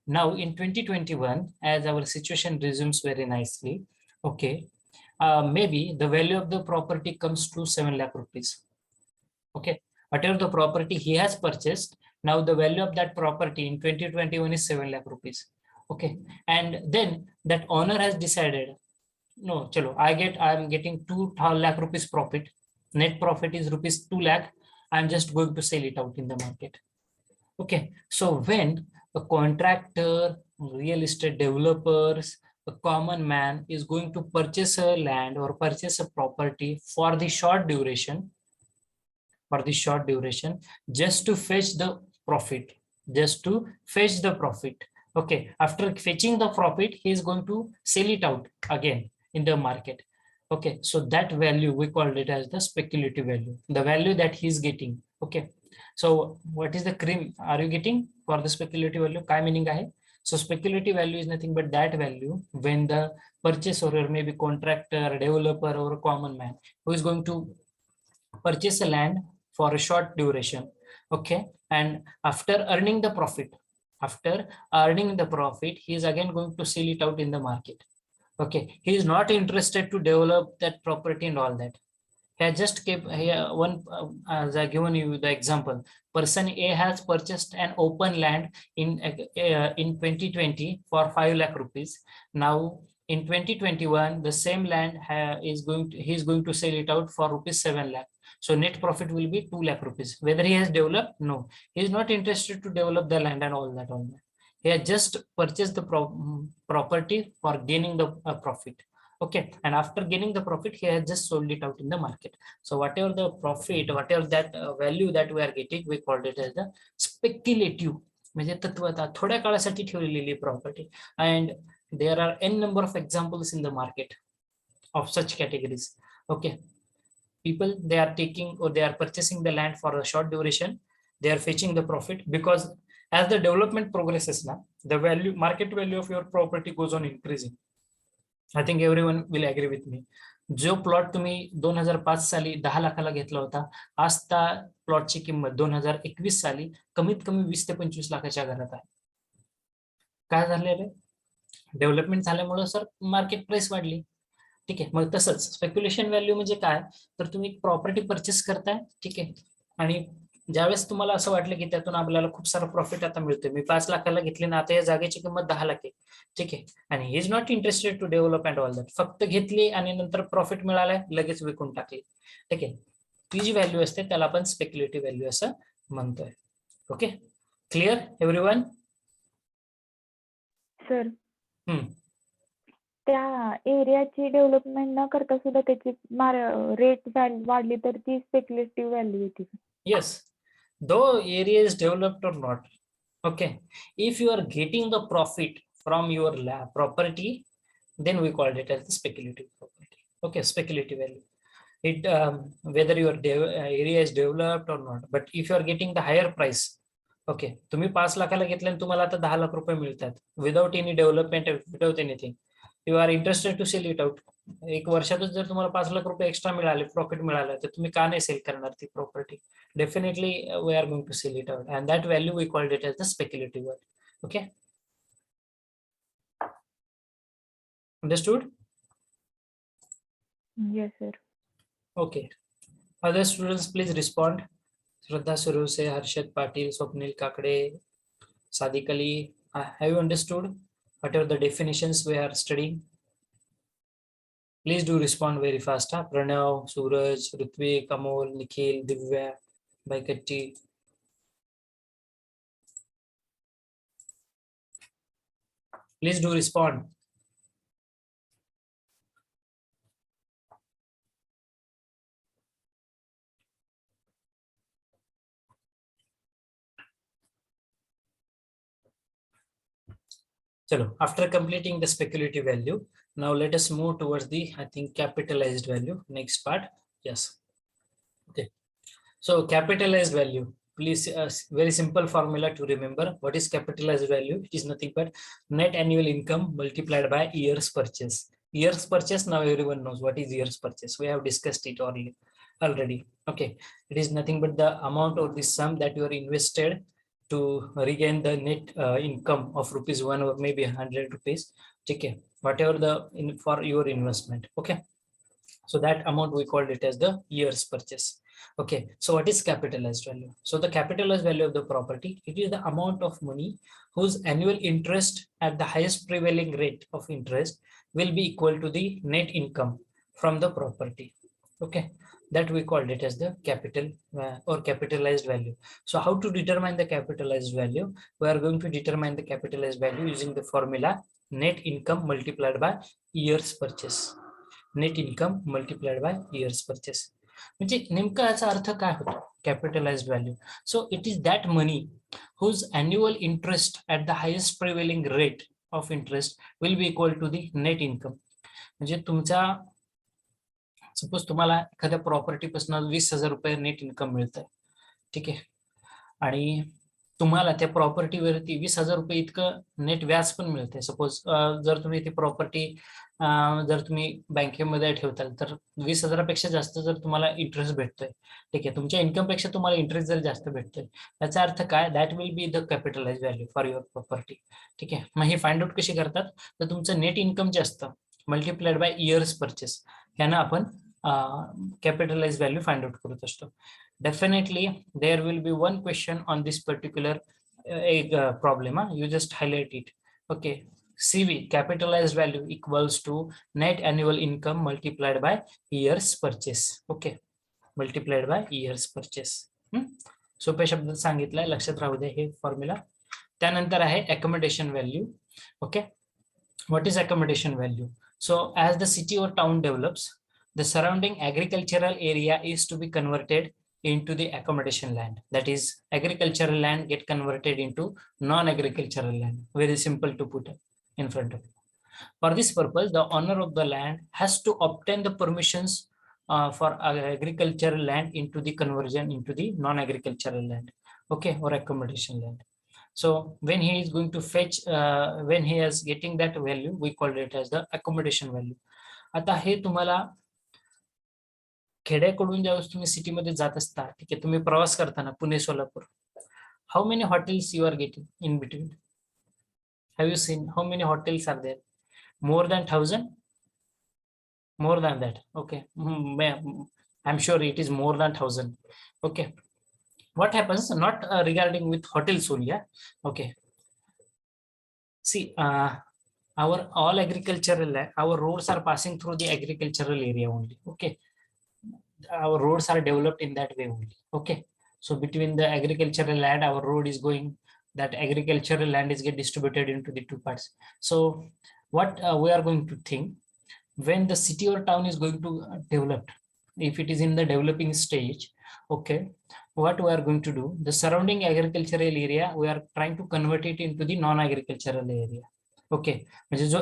Now in 2021, as our situation resumes very nicely, okay, maybe the value of the property comes to 7 lakh rupees. Okay, whatever the property he has purchased, now the value of that property in 2021 is 7 lakh rupees. Okay, and then that owner has decided, no, chalo, I am getting 2 lakh rupees profit. Net profit is rupees 2 lakh. I'm just going to sell it out in the market. Okay, so when a contractor, real estate developers, a common man is going to purchase a land or purchase a property for the short duration, for the short duration just to fetch the profit, just to fetch the profit. Okay, after fetching the profit, he is going to sell it out again in the market. Okay, so that value we called it as the speculative value, the value that he is getting. Okay, so what is the cream are you getting for the speculative value? Kai meaning hai? So speculative value is nothing but that value when the purchaser, or maybe contractor, developer, or a common man who is going to purchase a land for a short duration. Okay, and after earning the profit, he is again going to sell it out in the market. Okay, he is not interested to develop that property and all that. He has just kept here one, as I given you the example. Person A has purchased an open land in 2020 for 5 lakh rupees. Now in 2021, the same land he is going to sell it out for rupees 7 lakh. So net profit will be 2 lakh rupees. Whether he has developed? No, he is not interested to develop the land and all that. He has just purchased the property for gaining the profit. Okay, and after gaining the profit, he has just sold it out in the market. So whatever the profit, whatever that value that we are getting, we called it as the speculative. म्हणजे तत्वता थोड्या काळासाठी ठेवलेली property. And there are n number of examples in the market of such categories. Okay, people, they are taking or they are purchasing the land for a short duration. They are fetching the profit because as the development progresses now, the value, market value of your property goes on increasing. I think everyone will agree with me. जो plot तुम्ही 2005 साली 10 लाखाला घेतला होता, आज त्या प्लॉटची किंमत 2021 साली कमीत कमी 20 ते 25 लाखाच्या घरात आहे. काय झालेलं आहे? डेव्हलपमेंट झाल्यामुळे सर मार्केट प्राइस वाढली. ठीक आहे, मग तसंच स्पेक्युलेशन व्हॅल्यू म्हणजे काय, तर तुम्ही प्रॉपर्टी परचेस करताय. ठीक आहे, आणि ज्यावेळेस तुम्हाला असं वाटलं की त्यातून आपल्याला खूप सारा प्रॉफिट आता मिळतोय, मी 5 लाखाला घेतली ना, आता या जागेची किंमत 10 लाख आहे. ठीक आहे, आणि he is not interested to develop and all that, फक्त घेतली आणि नंतर प्रॉफिट मिळालाय लगेच विकून टाकली. ठीक आहे, ती जी व्हॅल्यू असते त्याला आपण स्पेक्युलेटिव्ह व्हॅल्यू असं म्हणतोय. Okay, clear everyone? सर त्या एरियाची डेव्हलपमेंट न करता सुद्धा त्याची रेट वाढली तर ती स्पेक्युलेटिव्ह व्हॅल्यू येते. Yes, though area is developed or not, okay, if you are getting the profit from your property, then we call it as the speculative property. Okay, speculative value. It whether your area is developed or not, but if you are getting the higher price, okay, तुम्ही 5 लाखाला घेतले आणि तुम्हाला आता 10 लाख रुपये मिळतात without any development, without anything, you are interested to sell it out. एक वर्षातच जर तुम्हाला 5 लाख रुपये एक्स्ट्रा मिळाले, प्रॉफिट मिळालं, तर तुम्ही का नाही सेल करणार ती property? Definitely we are going to sell it out, and that value we called it as the speculative value. Okay, understood? Yes, sir. Okay, other students please respond. Shraddha Suruse, Harshad Patil, Swapnil Kakade, Sadiq Ali, have you understood whatever the definitions we are studying? Please do respond very fast. Pranav, Suraj, Ritvik, Amol, Nikhil, Divya, Baikatti. Please do respond. Chalo, after completing the speculative value, now let us move towards the, I think, capitalized value. Next part. Yes. Okay. So capitalized value. Please, very simple formula to remember. What is capitalized value? It is nothing but net annual income multiplied by years purchase. Years purchase, now everyone knows what is years purchase. We have discussed it already. Okay. It is nothing but the amount or the sum that you are invested to regain the net income of rupees 1 or maybe 100 rupees. Okay. Whatever the for your investment. Okay. So that amount we called it as the years purchase. Okay, so what is capitalized value? So the capitalized value of the property, it is the amount of money whose annual interest at the highest prevailing rate of interest will be equal to the net income from the property. Okay, that we called it as the capital or capitalized value. So how to determine the capitalized value? We are going to determine the capitalized value using the formula net income multiplied by years purchase. Net income multiplied by years purchase. म्हणजे नेमका याचा अर्थ काय होतो capitalized value. So it is that money whose annual interest at the highest prevailing rate of interest will be equal to the net income. म्हणजे तुमच्या suppose तुम्हाला एखाद्या property पासून 20,000 रुपये नेट इन्कम मिळतंय, ठीक आहे, आणि तुम्हाला त्या प्रॉपर्टीवरती 20,000 रुपये इतकं नेट व्याज पण मिळतंय. सपोज जर तुम्ही ती प्रॉपर्टी जर तुम्ही बँकेमध्ये ठेवताल तर 20,000पेक्षा जास्त जर तुम्हाला इंटरेस्ट भेटतोय, ठीक आहे, तुमच्या इन्कम पेक्षा तुम्हाला इंटरेस्ट जर जास्त भेटतोय, याचा अर्थ काय, that will be the capitalise value for your property. ठीक आहे, मग हे फाइंड आउट कशी करतात, तर तुमचं नेट इन्कम जे असतं मल्टिप्लाइड बाय इयर्स परचेस, यानं आपण कॅपिटलाइज व्हॅल्यू फाइंड आउट करत असतो. Definitely there will be one question on this particular problem. You just highlight it. Okay, CV, capitalized value equals to net annual income multiplied by years purchase. Okay, multiplied by years purchase. सोप्या शब्दात सांगितलंय, लक्षात राहू दे हे formula. त्यानंतर आहे accommodation value. Okay, what is accommodation value? So as the city or town develops, the surrounding agricultural area is to be converted into the accommodation land. That is, agricultural land get converted into non-agricultural land. Very simple to put in front of you. For this purpose, the owner of the land has to obtain the permissions for agricultural land into the conversion into the non-agricultural land, okay, or accommodation land. So when he is going to fetch, when he is getting that value, we call it as the accommodation value. आता हे तुम्हाला खेड्याकडून ज्यावेळेस तुम्ही सिटीमध्ये जात असता, ठीक आहे, तुम्ही प्रवास करताना Pune Solapur, how many hotels you are getting in between? Have you seen how many hotels are there? More than 1,000? More than that? Okay, I am sure it is more than 1,000. Okay, what happens, not regarding with hotels only, yeah? Okay, see, our all agricultural land, our roads are passing through the agricultural area only. Okay, our roads are developed in that way only. Okay, so between the agricultural land, our road is going, that agricultural land is get distributed into the two parts. So what we are going to think, when the city or town is going to develop, if it is in the developing stage, okay, what we are going to do, the surrounding agricultural area, we are trying to convert it into the non-agricultural area. Okay, म्हणजे जो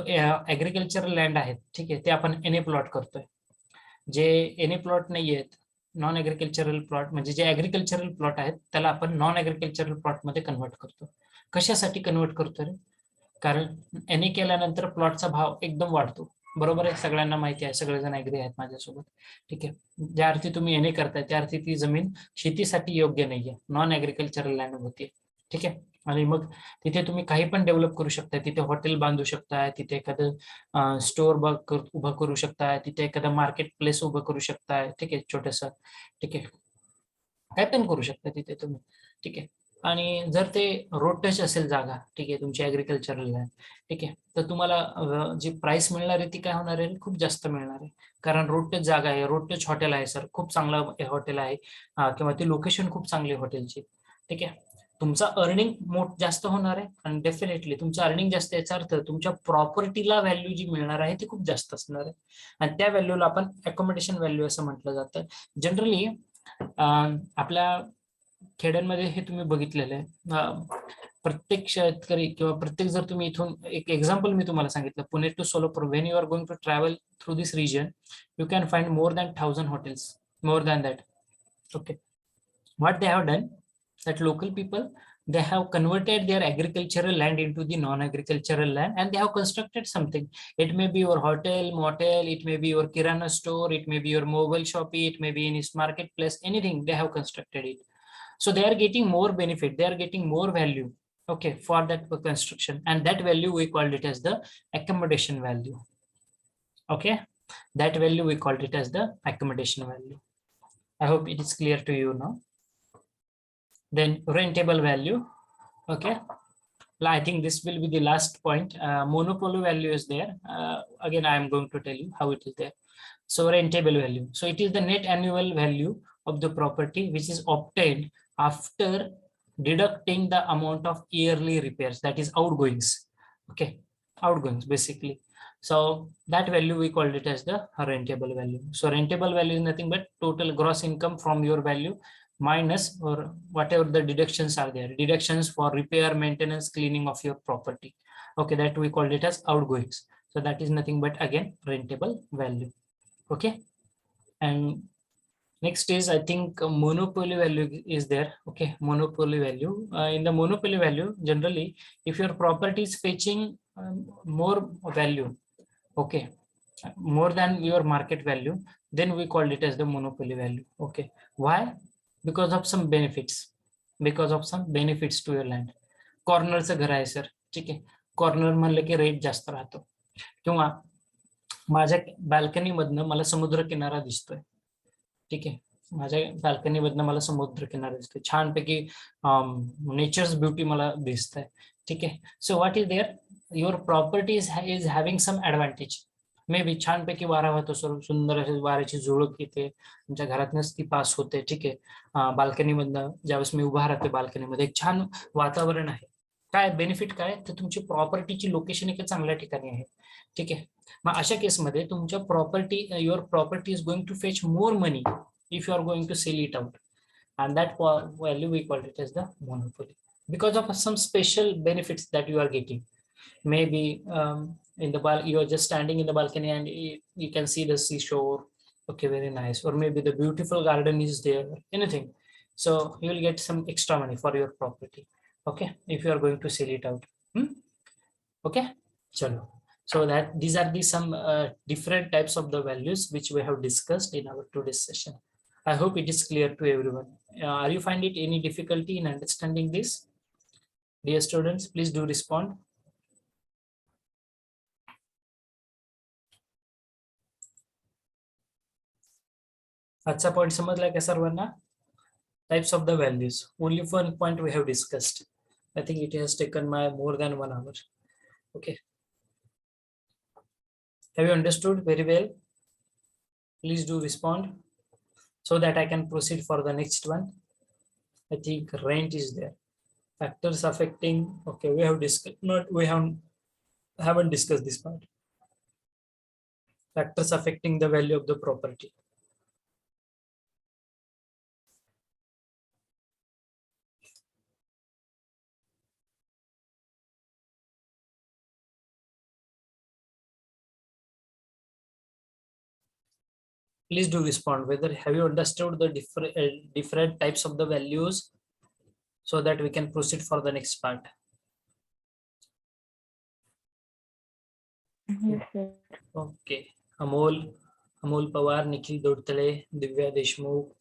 agricultural land आहे, ठीक आहे, ते आपण NA plot करतोय. जे NA plot नाही आहेत, नॉन ऍग्रिकल्चरल प्लॉट, म्हणजे जे ऍग्रिकल्चरल प्लॉट आहेत त्याला आपण नॉन ऍग्रिकल्चरल प्लॉट मध्ये कन्वर्ट करतो. कशासाठी कन्वर्ट करतो रे? कारण NA केल्यानंतर प्लॉटचा भाव एकदम वाढतो. बरोबर आहे, सगळ्यांना माहिती आहे, सगळेजण ऍग्री आहेत माझ्यासोबत. ठीक आहे, ज्या अर्थी तुम्ही NA करताय त्या अर्थी ती जमीन शेतीसाठी योग्य नाहीये, नॉन ऍग्रिकल्चरल लँड होती. ठीक आहे, आणि मग तिथे तुम्ही काही पण डेव्हलप करू शकता, तिथे हॉटेल बांधू शकताय, तिथे एखादं स्टोअर उभं करू शकताय, तिथे एखादं मार्केट प्लेस उभं करू शकताय. ठीक आहे, छोटस, ठीक आहे, काय पण करू शकता तिथे तुम्ही. ठीक आहे, आणि जर ते रोड टच असेल जागा, ठीक आहे, तुमची ऍग्रिकल्चरल लँड, ठीक आहे, तर तुम्हाला जी प्राइस मिळणार आहे ती काय होणार आहे, खूप जास्त मिळणार आहे. कारण रोड टच जागा आहे, रोड टच हॉटेल आहे सर, खूप चांगलं हॉटेल आहे, किंवा ती लोकेशन खूप चांगली हॉटेलची. ठीक आहे, तुमचा अर्निंग जास्त होणार आहे, आणि डेफिनेटली तुमचं अर्निंग जास्त, याचा अर्थ तुमच्या प्रॉपर्टीला व्हॅल्यू जी मिळणार आहे ती खूप जास्त असणार आहे, आणि त्या व्हॅल्यूला आपण अकोमोडेशन व्हॅल्यू असं म्हटलं जातं. जनरली आपल्या खेड्यांमध्ये हे तुम्ही बघितलेलं आहे, प्रत्येक शेतकरी किंवा प्रत्येक, जर तुम्ही इथून एक एक्झाम्पल मी तुम्हाला सांगितलं, Pune to Solapur, when you are going to travel through this region, you can find more than 1,000 hotels, more than that. Okay, what they have done, that local people, they have converted their agricultural land into the non-agricultural land, and they have constructed something. It may be your hotel, motel, it may be your kirana store, it may be your mobile shop, it may be in its marketplace, anything, they have constructed it. So they are getting more benefit, they are getting more value, okay, for that construction, and that value we called it as the accommodation value. Okay, that value we called it as the accommodation value. I hope it is clear to you now. Then rentable value. Okay, I think this will be the last point. Monopoly value is there. Again, I am going to tell you how it is there. So rentable value, so it is the net annual value of the property which is obtained after deducting the amount of yearly repairs, that is outgoings. Okay, outgoings basically. So that value we called it as the rentable value. So rentable value is nothing but total gross income from your value minus or whatever the deductions are there, deductions for repair, maintenance, cleaning of your property. Okay, that we call it as outgoings. So that is nothing but again rentable value. Okay, and next is, I think, monopoly value is there. Okay, monopoly value. In the monopoly value, generally, if your property is fetching more value, okay, more than your market value, then we call it as the monopoly value. Okay, why? Because of some benefits, to your land. कॉर्नरचं घर आहे sir, ठीक आहे, corner म्हणलं की rate जास्त राहतो, किंवा माझ्या बाल्कनी मधनं मला समुद्र किनारा दिसतोय, ठीक आहे, माझ्या बाल्कनी मधनं मला समुद्र किनारा दिसतोय, छानपैकी नेचर्स ब्युटी मला दिसतंय, ठीक आहे. So what is there, your property is having some advantage. Maybe छानपैकी वारा वाहतो सर, सुंदर अशी वाऱ्याची झुळूक येते, तुमच्या घरातनच ती पास होते, ठीक आहे. बाल्कनी मधनं ज्यावेळेस मी उभा राहते बाल्कनीमध्ये, एक छान वातावरण आहे. काय बेनिफिट काय, तर तुमची प्रॉपर्टीची लोकेशन एका चांगल्या ठिकाणी आहे, ठीक आहे. मग अशा केसमध्ये तुमच्या property, your property is going to fetch more money if you are going to sell it out, and that value we call it as the monopoly, because of some special benefits that you are getting. Maybe in the you are just standing in the balcony and you can see the seashore, okay, very nice, or maybe the beautiful garden is there, anything. So you will get some extra money for your property, okay, if you are going to sell it out. Okay, chalo. So that these are the some different types of the values which we have discussed in our today's session. I hope it is clear to everyone. Are you find it any difficulty in understanding this? Dear students, please do respond. अच्छा point समजला का सर्वांना? Types of the values. Only one point we have discussed. I think it has taken my more than 1 hour. Okay. Have you understood very well? Please do respond, so that I can proceed for the next one. I think rent is there. Factors affecting, okay, we have discussed, haven't discussed this part. Factors affecting the value of the property. Please do respond whether have you understood the different types of the values, so that we can proceed for the next part. Yes, sir. Okay, Amol Pawar, Nikhil Dodtale, Divya Deshmukh,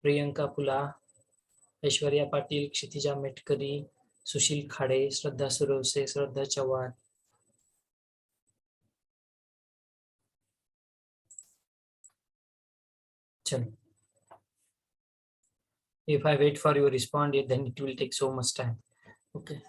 Priyanka Pula, Aishwarya Patil, Kshitija Metkari, Sushil Khade, Shraddha Surose, Shraddha Chauhan. Chalo. If I wait for your response, then it will take so much time. Okay.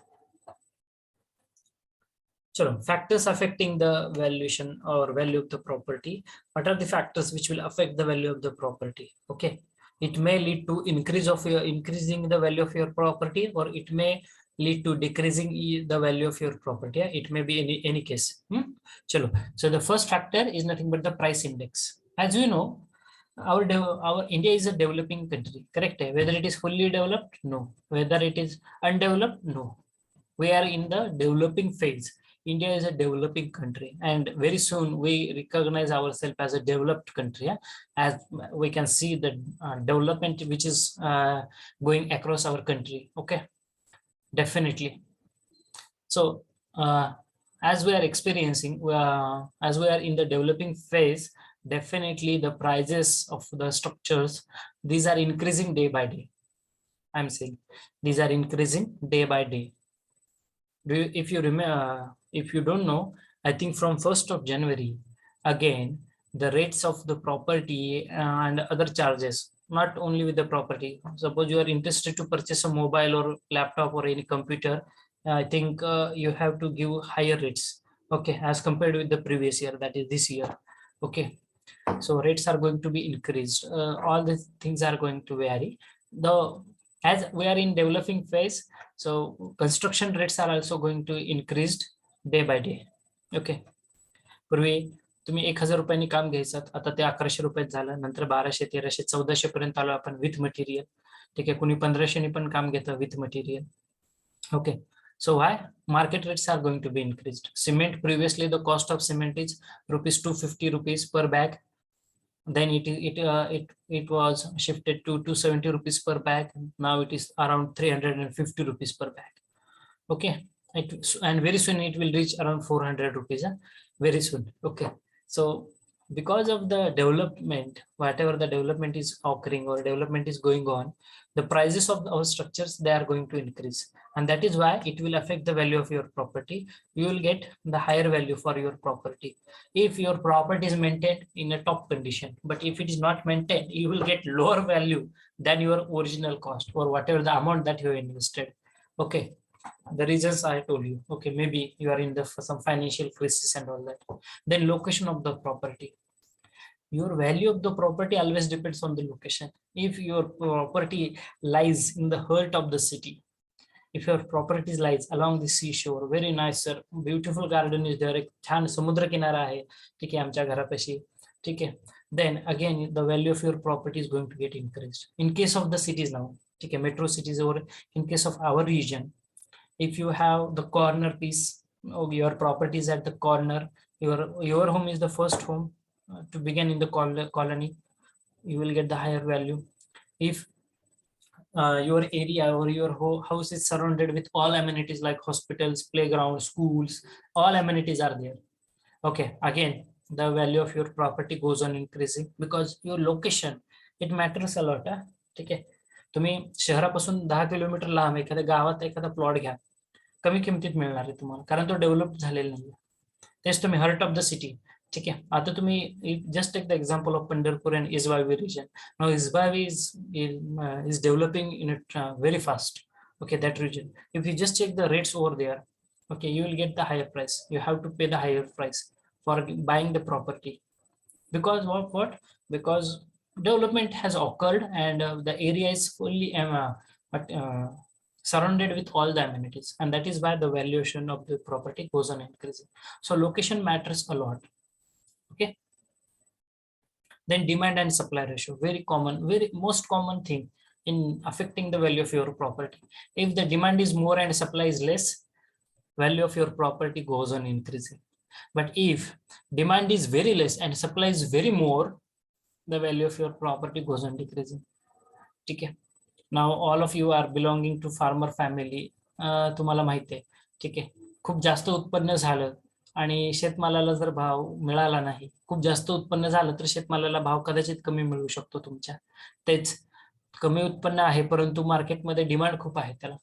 Chalo. Factors affecting the valuation or value of the property. What are the factors which will affect the value of the property? Okay. It may lead to increasing the value of your property, or it may lead to decreasing the value of your property. It may be any case. Chalo. So the first factor is nothing but the price index. As you know, our India is a developing country, correct? Whether it is fully developed, no. Whether it is undeveloped, no. We are in the developing phase. India is a developing country, and very soon we recognize ourselves as a developed country, as we can see the development which is going across our country. Okay, definitely. So as we are experiencing, as we are in the developing phase, definitely the prices of the structures, these are increasing day by day. I'm saying these are increasing day by day. If you remember, if you don't know, I think from 1st of January, again, the rates of the property and other charges, not only with the property. Suppose you are interested to purchase a mobile or laptop or any computer, I think you have to give higher rates, okay, as compared with the previous year, that is this year. Okay, so rates are going to be increased. All these things are going to vary. As we are in developing phase, so construction rates are also going to increase day by day. Okay, पूर्वी तुम्ही 1000 रुपयांनी काम घ्यायचं, आता ते 1100 रुपयात झालं, नंतर 1200, 1300, 1400 पर्यंत आलो आपण विथ मटेरियल. ठीक आहे. कुणी 1500 पण काम घेतं with material. Okay, so why? Market rates are going to be increased. Cement, previously the cost of cement is rupees 250 rupees per bag. Then it was shifted to 270 rupees per bag. Now it is around 350 rupees per bag. Okay, and very soon it will reach around 400 rupees. Very soon. Okay, so because of the development, whatever the development is occurring or development is going on, the prices of our structures, they are going to increase, and that is why it will affect the value of your property. You will get the higher value for your property if your property is maintained in a top condition. But if it is not maintained, you will get lower value than your original cost or whatever the amount that you invested. Okay, the reasons I told you. Okay, maybe you are in the some financial crisis and all that. Then location of the property. Your value of the property always depends on the location. If your property lies in the heart of the city, if your property lies along the seashore, very nice sir, beautiful garden is there, एक छान समुद्र किनारा आहे, ठीक आहे, आमच्या घरापाशी, ठीक आहे, then again the value of your property is going to get increased. In case of the cities now, ठीक आहे, metro cities, or in case of our region, if you have the corner piece of your properties at the corner, your home is the first home to begin in the colony, you will get the higher value. If your area or your house is surrounded with all amenities like hospitals, playgrounds, schools, all amenities are there. Okay, again the value of your property goes on increasing because your location, it matters a lot. ठीक आहे, तुम्ही शहरापासून 10 kilometre लांब एखाद्या गावात एखादा plot घ्या, कमी किमतीत मिळणार आहे तुम्हाला, कारण तो डेव्हलप झालेला नाही. तेच तुम्ही हार्ट ऑफ द सिटी, ठीक आहे, आता तुम्ही just take the example of Pandharpur and Isbavi region. Now Isbavi is developing in a very fast. Okay, that region, if you just check the rates over there, okay, you will get the higher price. You have to pay the higher price for buying the property because what? Because development has occurred and the area is fully surrounded with all the amenities, and that is why the valuation of the property goes on increasing. So location matters a lot. Okay, then demand and supply ratio, very common, very most common thing in affecting the value of your property. If the demand is more and supply is less, value of your property goes on increasing. But if demand is very less and supply is very more, the value of your property goes on decreasing. ठीक आहे, now all of you are belonging to farmer family. तुम्हाला माहिती आहे, ठीक आहे, खूप जास्त उत्पन्न झालं आणि शेतमालाला जर भाव मिळाला नाही, खूप जास्त उत्पन्न झालं तर शेतमालाला भाव कदाचित कमी मिळू शकतो तुमच्या. तेच कमी उत्पन्न आहे परंतु मार्केटमध्ये डिमांड खूप आहे त्याला,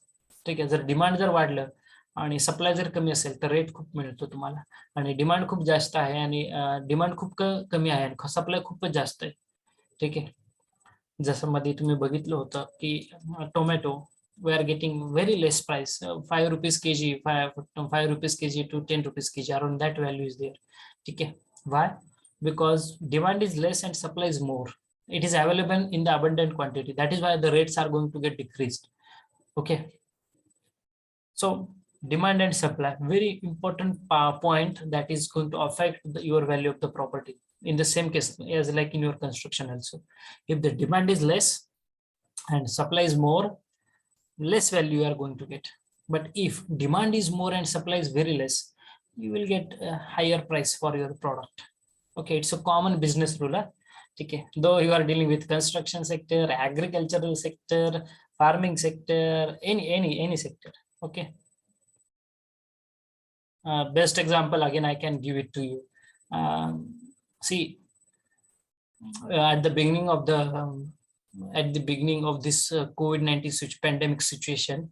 ठीक आहे, जर डिमांड जर वाढलं आणि सप्लाय जर कमी असेल तर रेट खूप मिळतो तुम्हाला, आणि डिमांड खूप जास्त आहे आणि डिमांड खूप कमी आहे आणि सप्लाय खूपच जास्त आहे. ठीक आहे, जसं मध्ये तुम्ही बघितलं होतं की tomato, we are getting very less price, 5 rupees kg, 5 rupees kg to 10 rupees kg, around that value is there. ठीक आहे, why? Because demand is less and supply is more. It is available in the abundant quantity. That is why the rates are going to get decreased. Okay, so demand and supply, very important point that is going to affect your value of the property. In the same case as like in your construction also, if the demand is less and supply is more, less value you are going to get. But if demand is more and supply is very less, you will get a higher price for your product. Okay, it's a common business rule. Okay, though you are dealing with construction sector, agricultural sector, farming sector, any sector. Okay, best example again I can give it to you. See, at the beginning of this COVID-19 pandemic situation,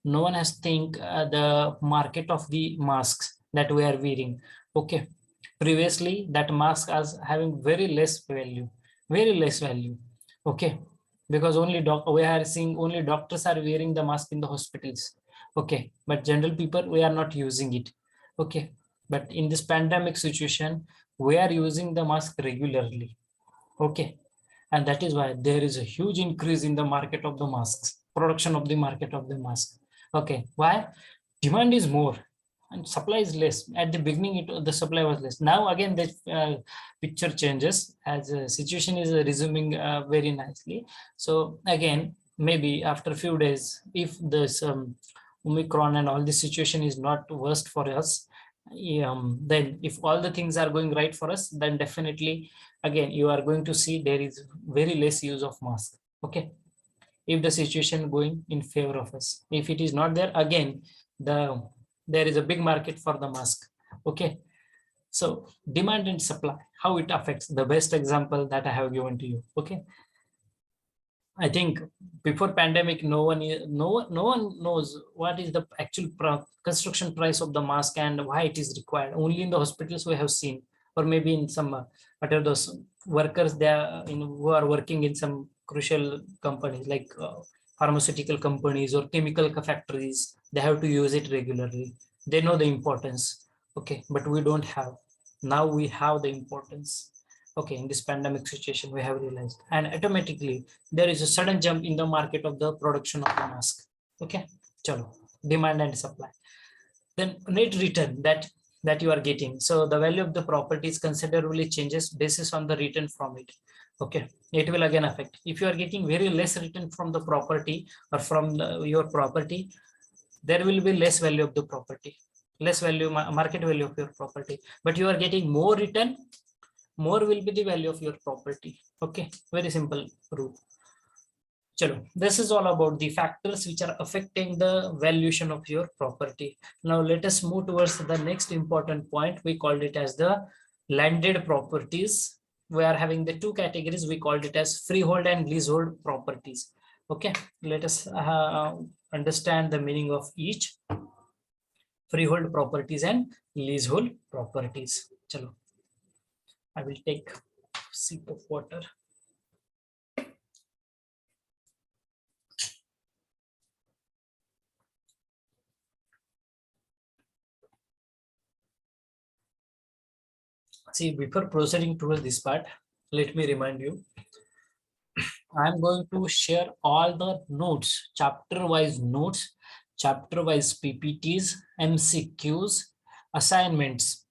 no one has think the market of the masks that we are wearing. Okay, previously that mask was having very less value. Okay, because we are seeing only doctors are wearing the mask in the hospitals. Okay, but general people, we are not using it. Okay, but in this pandemic situation, we are using the mask regularly. Okay, and that is why there is a huge increase in the market of the masks, production of the market of the mask. Okay, why? Demand is more and supply is less. At the beginning the supply was less. Now again the picture changes as situation is resuming very nicely. So again maybe after a few days, if this Omicron and all this situation is not worst for us, then if all the things are going right for us, then definitely again you are going to see there is very less use of mask. Okay, if the situation going in favor of us, if it is not there, again there is a big market for the mask. Okay, so demand and supply, how it affects, the best example that I have given to you. Okay, I think before pandemic, no one knows what is the actual construction price of the mask and why it is required. Only in the hospitals we have seen, or maybe in some what are those workers there who are working in some crucial companies like pharmaceutical companies or chemical factories. They have to use it regularly. They know the importance. Okay, but we don't have. Now we have the importance. Okay, in this pandemic situation, we have realized, and automatically there is a sudden jump in the market of the production of the mask. Okay, chalo, demand and supply. Then net return that you are getting. So the value of the property is considerably changes basis on the return from it. Okay, it will again affect. If you are getting very less return from the property or from your property, there will be less value of the property, less value, market value of your property. But you are getting more return, more will be the value of your property. Okay, very simple rule. Chalo, this is all about the factors which are affecting the valuation of your property. Now let us move towards the next important point. We called it as the landed properties. We are having the two categories. We called it as freehold and leasehold properties. Okay, let us understand the meaning of each. Freehold properties and leasehold properties. Chalo, I will take a sip of water. See, before proceeding towards this part, let me remind you, I'm going to share all the notes, chapter-wise notes, chapter-wise PPTs, MCQs, assignments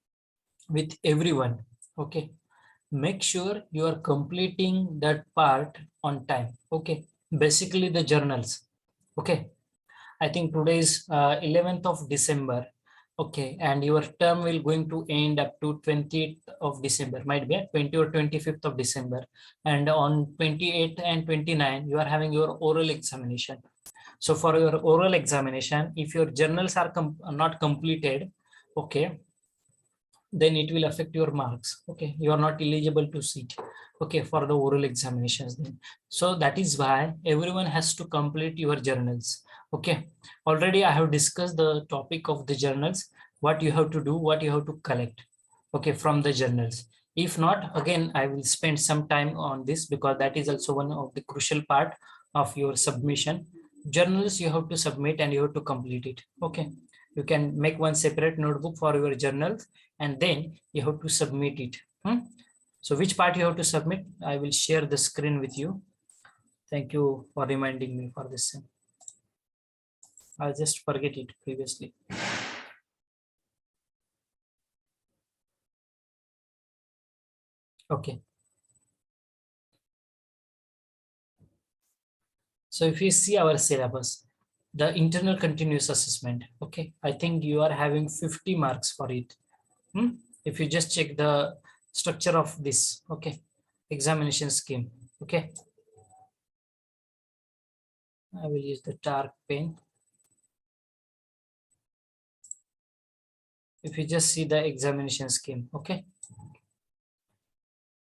with everyone. Okay, make sure you are completing that part on time. Okay, basically the journals. Okay, I think today is 11th of December. Okay, and your term will going to end up to 20th of December, might be at 20 or 25th of December. And on 28th and 29, you are having your oral examination. So for your oral examination, if your journals are not completed, okay, then it will affect your marks. Okay, you are not eligible to sit, okay, for the oral examinations then. So that is why everyone has to complete your journals. Okay, already I have discussed the topic of the journals, what you have to do, what you have to collect, okay, from the journals. If not, again, I will spend some time on this because that is also one of the crucial part of your submission. Journals you have to submit and you have to complete it. Okay, you can make one separate notebook for your journals and then you have to submit it. So which part you have to submit? I will share the screen with you. Thank you for reminding me for this. I'll just forget it previously. Okay. So if you see our syllabus, the internal continuous assessment, okay, I think you are having 50 marks for it. If you just check the structure of this, okay, examination scheme, okay. I will use the dark pen. If you just see the examination scheme, okay.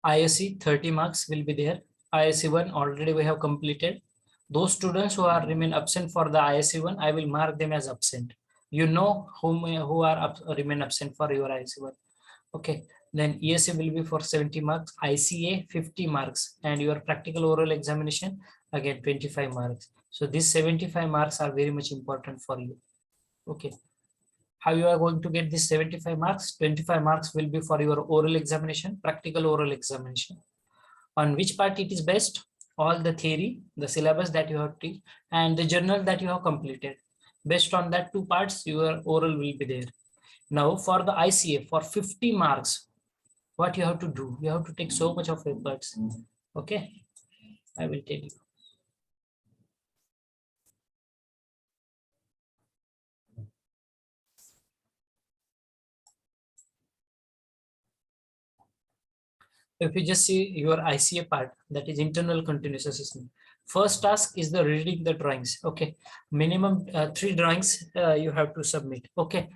ISC 30 marks will be there. ISC 1 already we have completed. Those students who are remain absent for the ISC 1, I will mark them as absent. You know who are remain absent for your ISC 1. Okay, then ESA will be for 70 marks, ICA 50 marks, and your practical oral examination again 25 marks. So these 75 marks are very much important for you. Okay, how you are going to get this 75 marks? 25 marks will be for your oral examination, practical oral examination. On which part it is best? All the theory, the syllabus that you have to, and the journal that you have completed. Based on that two parts, your oral will be there. Now for the ICA, for 50 marks, what you have to do? You have to take so much of efforts. Okay, I will tell you. If you just see your ICA part, that is internal continuous assessment. First task is the reading the drawings. Okay, minimum 3 drawings you have to submit. Okay,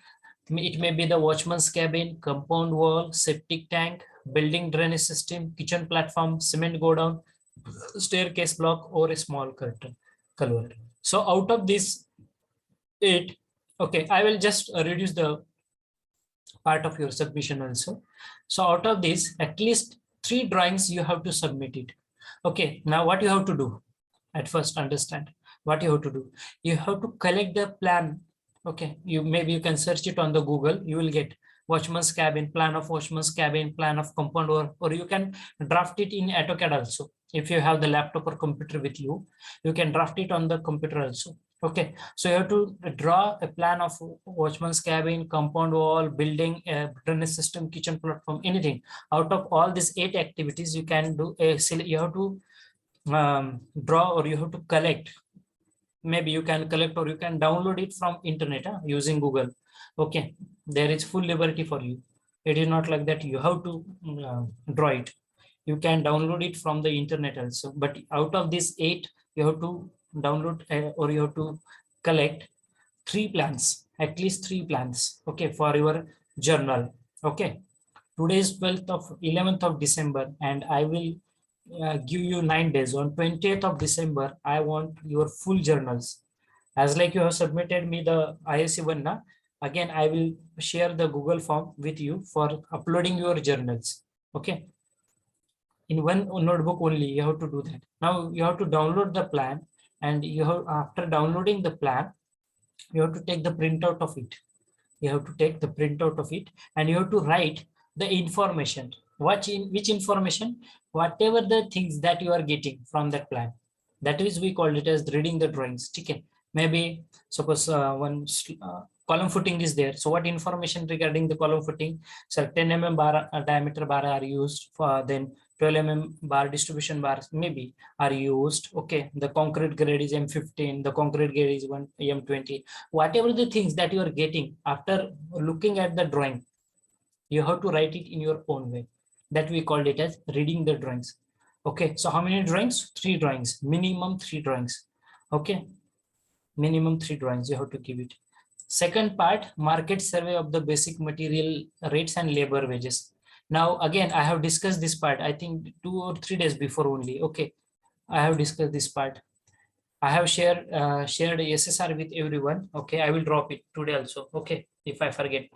it may be the watchman's cabin, compound wall, septic tank, building drainage system, kitchen platform, cement go down, staircase block, or a small curtain culvert. So out of these 8, okay, I will just reduce the part of your submission also. So out of this, at least 3 drawings you have to submit it. Okay, now what you have to do? At first, understand what you have to do. You have to collect the plan. Okay, maybe you can search it on the Google. You will get watchman's cabin, plan of watchman's cabin, plan of compound wall, or you can draft it in AutoCAD also. If you have the laptop or computer with you, you can draft it on the computer also. Okay, so you have to draw a plan of watchman's cabin, compound wall, building, drainage system, kitchen platform, anything. Out of all these 8 activities, you can do a, you have to draw, or you have to collect. Maybe you can collect or you can download it from internet using Google. Okay, there is full liberty for you. It is not like that you have to draw it. You can download it from the internet also, but out of these 8 you have to download or you have to collect 3 plans, at least 3 plans. Okay, for your journal. Okay, today is 11th of December, and I will give you 9 days. On 20th of December, I want your full journals. As like you have submitted me the ISC one, na, again, I will share the Google form with you for uploading your journals. Okay. In one notebook only, you have to do that. Now you have to download the plan, and you have, after downloading the plan, you have to take the printout of it. You have to take the printout of it, and you have to write the information. Which information? Whatever the things that you are getting from that plan. That is, we call it as reading the drawings. Okay. Maybe suppose one column footing is there. So what information regarding the column footing? So 10 mm bar diameter bar are used for, then 12 mm bar distribution bars maybe are used. Okay, the concrete grade is M15, the concrete grade is M20. Whatever the things that you are getting after looking at the drawing, you have to write it in your own way. That we called it as reading the drawings. Okay, so how many drawings? 3 drawings, minimum 3 drawings. Okay, minimum 3 drawings you have to give it. Second part, market survey of the basic material rates and labor wages. Now again, I have discussed this part, I think 2 or 3 days before only. Okay, I have discussed this part. I have shared SSR with everyone. Okay, I will drop it today also. Okay, if I forget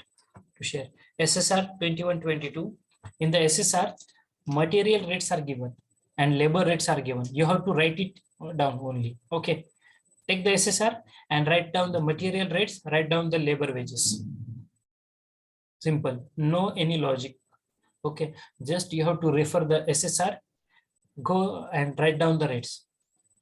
to share. SSR 2122. In the SSR, material rates are given and labor rates are given. You have to write it down only. Okay, take the SSR and write down the material rates, write down the labor wages. Simple, no any logic. Okay, just you have to refer the SSR, go and write down the rates.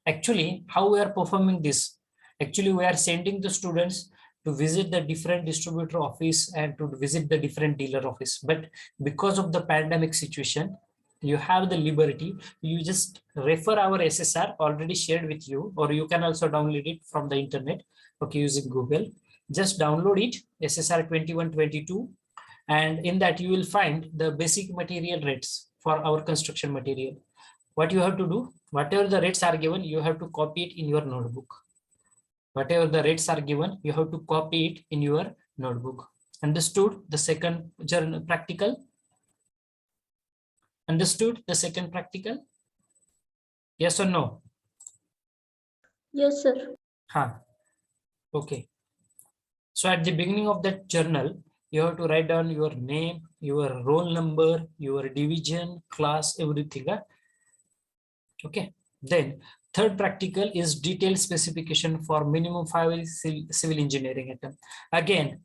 Actually, how we are performing this? Actually, we are sending the students to visit the different distributor office and to visit the different dealer office. But because of the pandemic situation, you have the liberty. You just refer our SSR already shared with you, or you can also download it from the internet. Okay, using Google. Just download it, SSR 2122. And in that you will find the basic material rates for our construction material. What you have to do, whatever the rates are given, you have to copy it in your notebook. Whatever the rates are given, you have to copy it in your notebook. Understood the second journal practical? Understood the second practical? Yes or no? Yes, sir. Okay. So at the beginning of that journal, you have to write down your name, your roll number, your division, class, everything. Okay. Then third practical is detailed specification for minimum 5 civil engineering item. Again,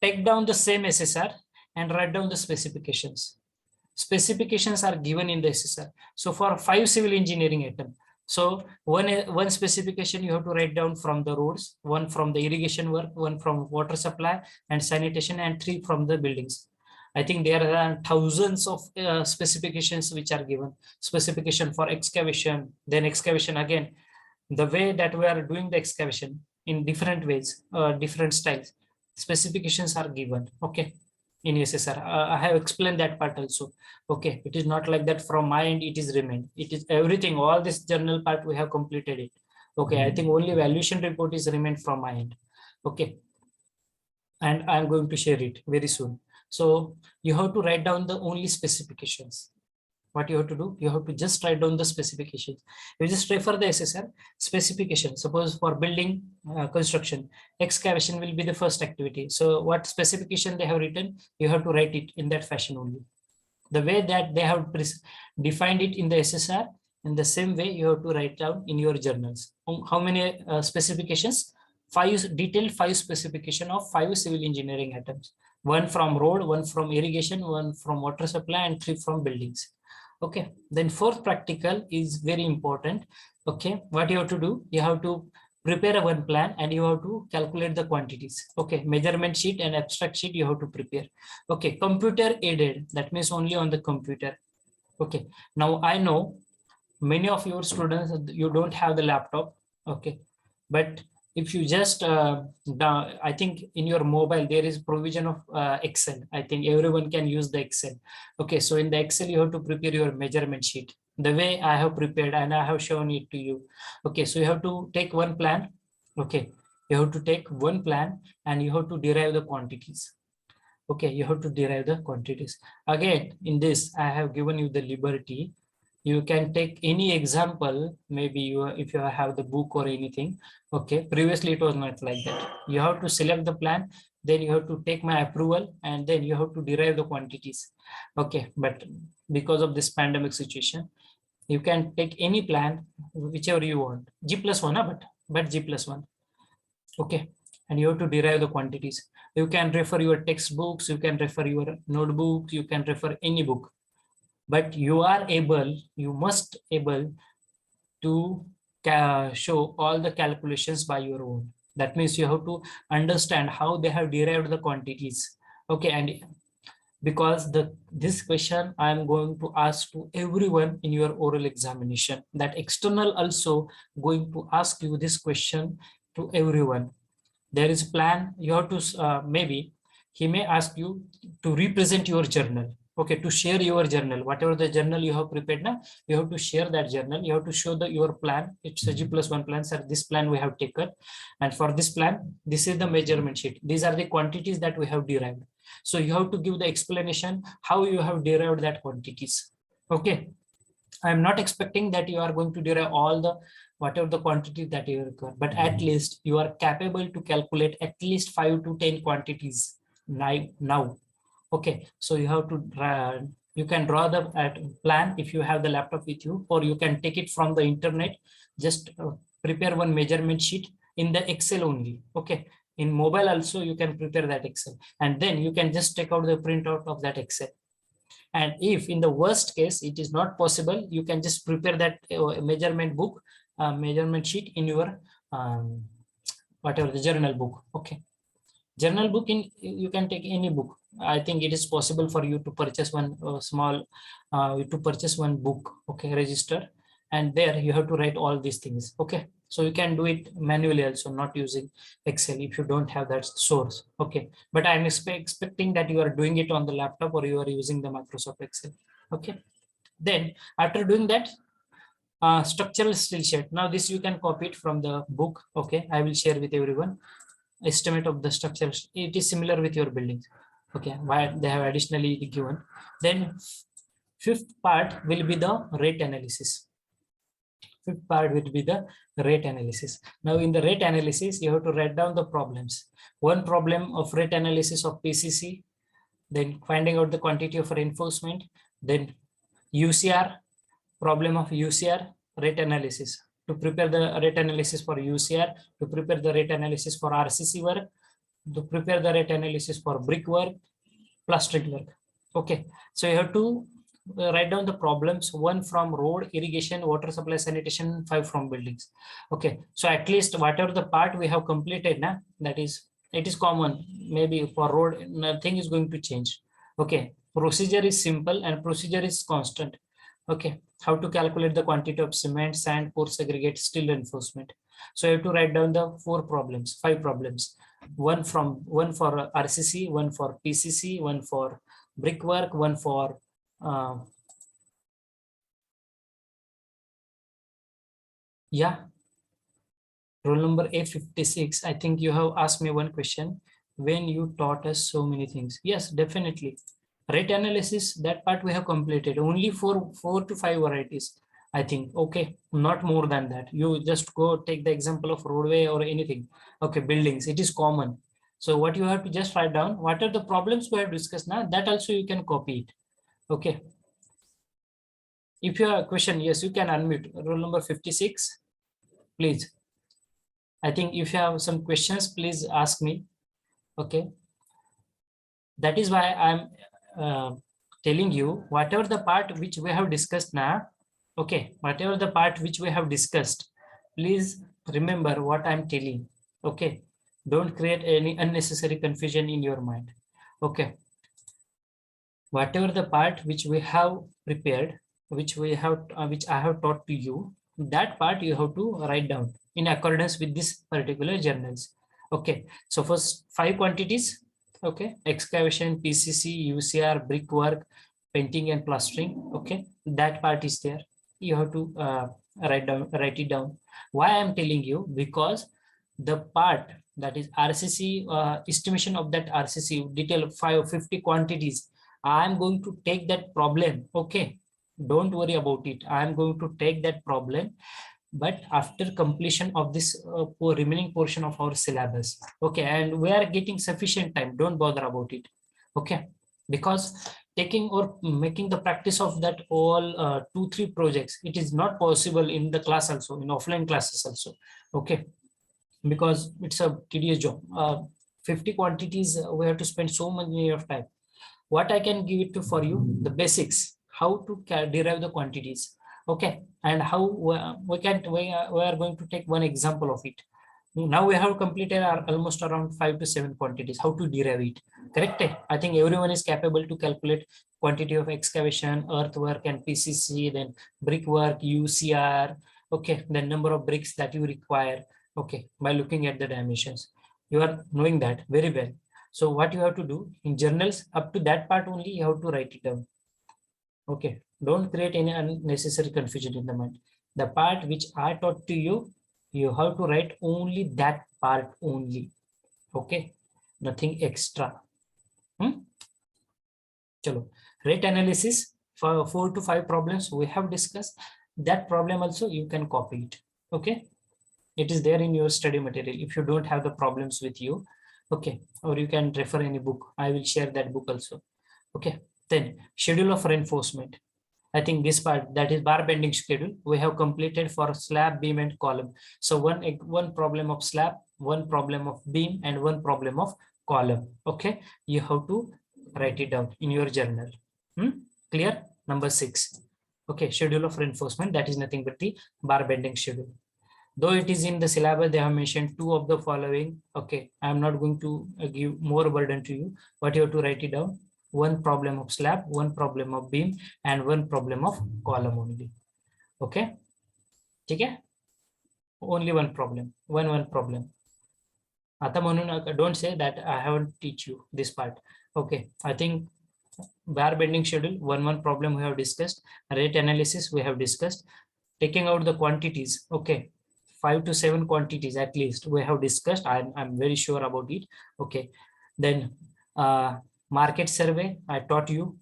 take down the same SSR and write down the specifications. Specifications are given in the SSR. So for 5 civil engineering item, so one specification you have to write down from the roads, one from the irrigation work, one from water supply and sanitation, and 3 from the buildings. I think there are thousands of specifications which are given. Specification for excavation, then excavation again. The way that we are doing the excavation in different ways, different styles, specifications are given. Okay. in SSR. I have explained that part also. Okay, it is not like that from my end it is remained. It is everything, all this journal part we have completed it. Okay, I think only valuation report is remained from my end. Okay, and I'm going to share it very soon. So you have to write down the only specifications. What you have to do, you have to just write down the specifications. You just refer the SSR specification. Suppose for building construction, excavation will be the first activity. So what specification they have written, you have to write it in that fashion only. The way that they have defined it in the SSR, in the same way you have to write down in your journals. How many specifications? Detailed five specification of 5 civil engineering items. 1 from road, 1 from irrigation, 1 from water supply, and 3 from buildings. Okay, then fourth practical is very important. Okay, what you have to do, you have to prepare one plan and you have to calculate the quantities. Okay, measurement sheet and abstract sheet you have to prepare. Okay, computer aided, that means only on the computer. Okay, now I know many of your students, you don't have the laptop. Okay, but if you just I think in your mobile there is provision of Excel. I think everyone can use the Excel. Okay, so in the Excel you have to prepare your measurement sheet the way I have prepared and I have shown it to you. Okay, so you have to take one plan. Okay, you have to take one plan and you have to derive the quantities. Okay, you have to derive the quantities. Again, in this I have given you the liberty. You can take any example, maybe if you have the book or anything. Okay, previously it was not like that. You have to select the plan, then you have to take my approval, and then you have to derive the quantities. Okay, but because of this pandemic situation, you can take any plan, whichever you want. G+1, but G+1. Okay, and you have to derive the quantities. You can refer your textbooks, you can refer your notebook, you can refer any book. But you must able to show all the calculations by your own. That means you have to understand how they have derived the quantities. Okay, and because this question I am going to ask to everyone in your oral examination, that external also going to ask you this question to everyone. There is plan, you have to maybe he may ask you to represent your journal. Okay, to share your journal, whatever the journal you have prepared now, you have to share that journal. You have to show your plan. It's a G+1 plan, sir. This plan we have taken, and for this plan, this is the measurement sheet. These are the quantities that we have derived. So you have to give the explanation how you have derived that quantities. Okay, I am not expecting that you are going to derive all the whatever the quantity that you require, but at least you are capable to calculate at least 5 to 10 quantities now. Okay, so you have to you can draw the plan if you have the laptop with you, or you can take it from the internet. Just prepare one measurement sheet in the Excel only. Okay, in mobile also you can prepare that Excel, and then you can just take out the printout of that Excel. And if in the worst case it is not possible, you can just prepare that measurement book, measurement sheet in your whatever the journal book. Okay, journal book, you can take any book. I think it is possible for you to purchase one book. Okay, register, and there you have to write all these things. Okay, so you can do it manually also, not using Excel if you don't have that source. Okay, but I'm expecting that you are doing it on the laptop or you are using the Microsoft Excel. Okay, then after doing that, structural steel sheet. Now this you can copy it from the book. Okay, I will share with everyone. Estimate of the structure. It is similar with your buildings. Okay, why they have additionally given. Then fifth part will be the rate analysis. Fifth part will be the rate analysis. Now in the rate analysis, you have to write down the problems. One problem of rate analysis of PCC, then finding out the quantity of reinforcement, then UCR, problem of UCR, rate analysis. To prepare the rate analysis for UCR, to prepare the rate analysis for RCC work, to prepare the rate analysis for brick work, plastering work. Okay, so you have to write down the problems, 1 from road, irrigation, water supply, sanitation, 5 from buildings. Okay, so at least whatever the part we have completed now, that is, it is common. Maybe for road, nothing is going to change. Okay, procedure is simple and procedure is constant. Okay, how to calculate the quantity of cement, sand, coarse aggregate, steel reinforcement. So you have to write down the 5 problems. One for RCC, one for PCC, one for brickwork, one for roll number A56. I think you have asked me one question when you taught us so many things. Yes, definitely. Rate analysis, that part we have completed. Only 4 to 5 varieties, I think. Okay, not more than that. You just go take the example of roadway or anything. Okay, buildings, it is common. So what you have to just write down, what are the problems we have discussed now, that also you can copy it. Okay. If you have a question, yes, you can unmute. Roll number 56, please. I think if you have some questions, please ask me. Okay. That is why I'm telling you whatever the part which we have discussed now. Okay. Whatever the part which we have discussed, please remember what I'm telling. Okay. Don't create any unnecessary confusion in your mind. Okay. Whatever the part which we have prepared, which I have taught to you, that part you have to write down in accordance with this particular journals. Okay, so first 5 quantities. Okay, excavation, PCC, UCR, brickwork, painting and plastering. Okay, that part is there. You have to write it down. Why I'm telling you? Because the part that is RCC, estimation of that RCC detail 50 quantities, I'm going to take that problem. Okay, don't worry about it. I'm going to take that problem, but after completion of this remaining portion of our syllabus. Okay, and we are getting sufficient time. Don't bother about it. Okay, because taking or making the practice of that all 2-3 projects, it is not possible in the class also, in offline classes also. Okay, because it's a tedious job. 50 quantities, we have to spend so many of time. What I can give it to for you, the basics, how to derive the quantities. Okay, and how we are going to take one example of it. Now we have completed our almost around 5 to 7 quantities. How to derive it? Correct? I think everyone is capable to calculate quantity of excavation, earthwork, and PCC, then brickwork, UCR. Okay, the number of bricks that you require. Okay, by looking at the dimensions, you are knowing that very well. So what you have to do in journals, up to that part only you have to write it down. Okay, don't create any unnecessary confusion in the mind. The part which I taught to you, you have to write only that part only. Okay, nothing extra. Chalo. Rate analysis for 4 to 5 problems we have discussed. That problem also you can copy it. Okay, it is there in your study material. If you don't have the problems with you, okay, or you can refer any book. I will share that book also. Okay, then schedule of reinforcement. I think this part, that is bar bending schedule, we have completed for slab, beam, and column. So one problem of slab, one problem of beam, and one problem of column. Okay, you have to write it down in your journal. Clear? Number 6. Okay, schedule of reinforcement, that is nothing but the bar bending schedule. Though it is in the syllabus, they have mentioned 2 of the following. Okay, I am not going to give more burden to you, but you have to write it down. One problem of slab, one problem of beam, and one problem of column only. Okay, okay? Only one problem, one problem. Don't say that I haven't teach you this part. Okay, I think bar bending schedule, one problem we have discussed. Rate analysis we have discussed. Taking out the quantities. Okay, 5 to 7 quantities at least we have discussed. I'm very sure about it. Okay, then market survey, I taught you.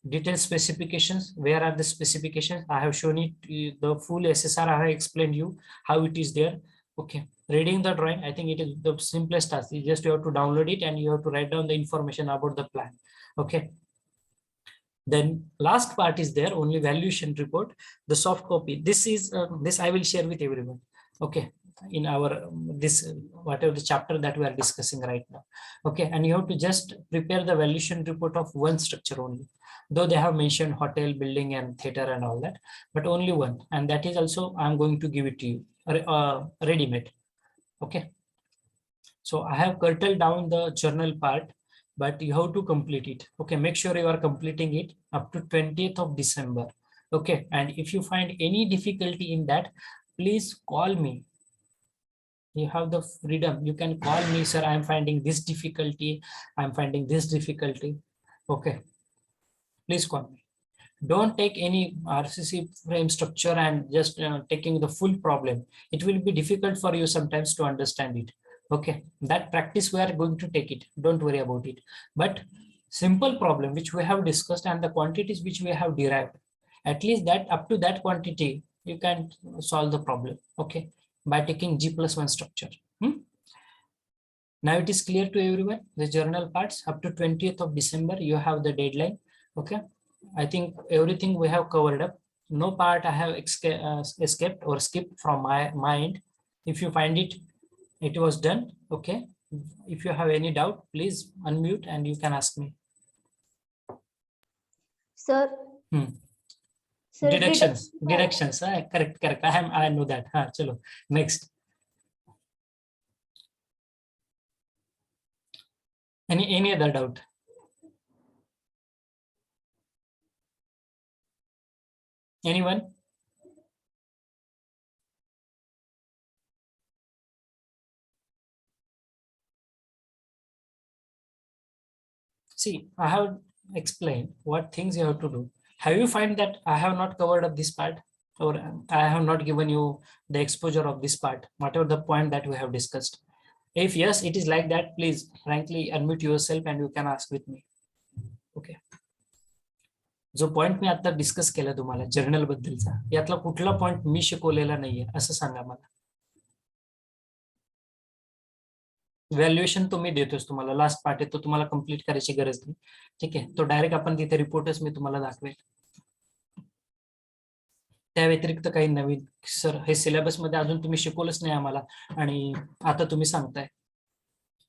Detailed specifications, where are the specifications? I have shown it, the full SSR I have explained you how it is there. Okay, reading the drawing, I think it is the simplest task. You just have to download it and you have to write down the information about the plan. Okay, then last part is there, only valuation report, the soft copy. This is this I will share with everyone. Okay, in our this whatever the chapter that we are discussing right now. Okay, and you have to just prepare the valuation report of one structure only, though they have mentioned hotel, building, and theater and all that, but only one, and that is also I'm going to give it to you ready-made. Okay, so I have curtailed down the journal part, but you have to complete it. Okay, make sure you are completing it up to 20th of December. Okay, and if you find any difficulty in that, please call me. You have the freedom. You can call me, sir, I'm finding this difficulty. I'm finding this difficulty. Okay. Please call me. Don't take any RCC frame structure and just taking the full problem. It will be difficult for you sometimes to understand it. Okay, that practice we are going to take it. Don't worry about it. But simple problem which we have discussed and the quantities which we have derived, at least that up to that quantity, you can solve the problem. Okay, by taking G+1 structure. Now it is clear to everyone, the journal parts up to 20th of December, you have the deadline. Okay. I think everything we have covered up. No part I have escaped or skipped from my mind. If you find it was done. Okay. If you have any doubt, please unmute and you can ask me. Sir. Sir, Deductions. Correct. I know that. Chalo. Next. Any other doubt? Anyone? See, I have explained what things you have to do. Have you find that I have not covered up this part, or I have not given you the exposure of this part, whatever the point that we have discussed? If yes, it is like that, please frankly unmute yourself and you can ask with me. Okay. जो point मी आता discuss केला तुम्हाला journal बद्दलचा, यातला कुठला point मी शिकवलेला नाहीये असं सांगा मला. व्हॅल्युएशन तो मी देतोच तुम्हाला, लास्ट पार्ट आहे तो तुम्हाला कंप्लीट करायची गरज नाही. ठीक आहे, तो डायरेक्ट आपण तिथे रिपोर्टच मी तुम्हाला दाखवेल. त्या व्यतिरिक्त काही नवीन सर हे सिलेबस मध्ये अजून तुम्ही शिकवलंच नाही आम्हाला आणि आता तुम्ही सांगताय.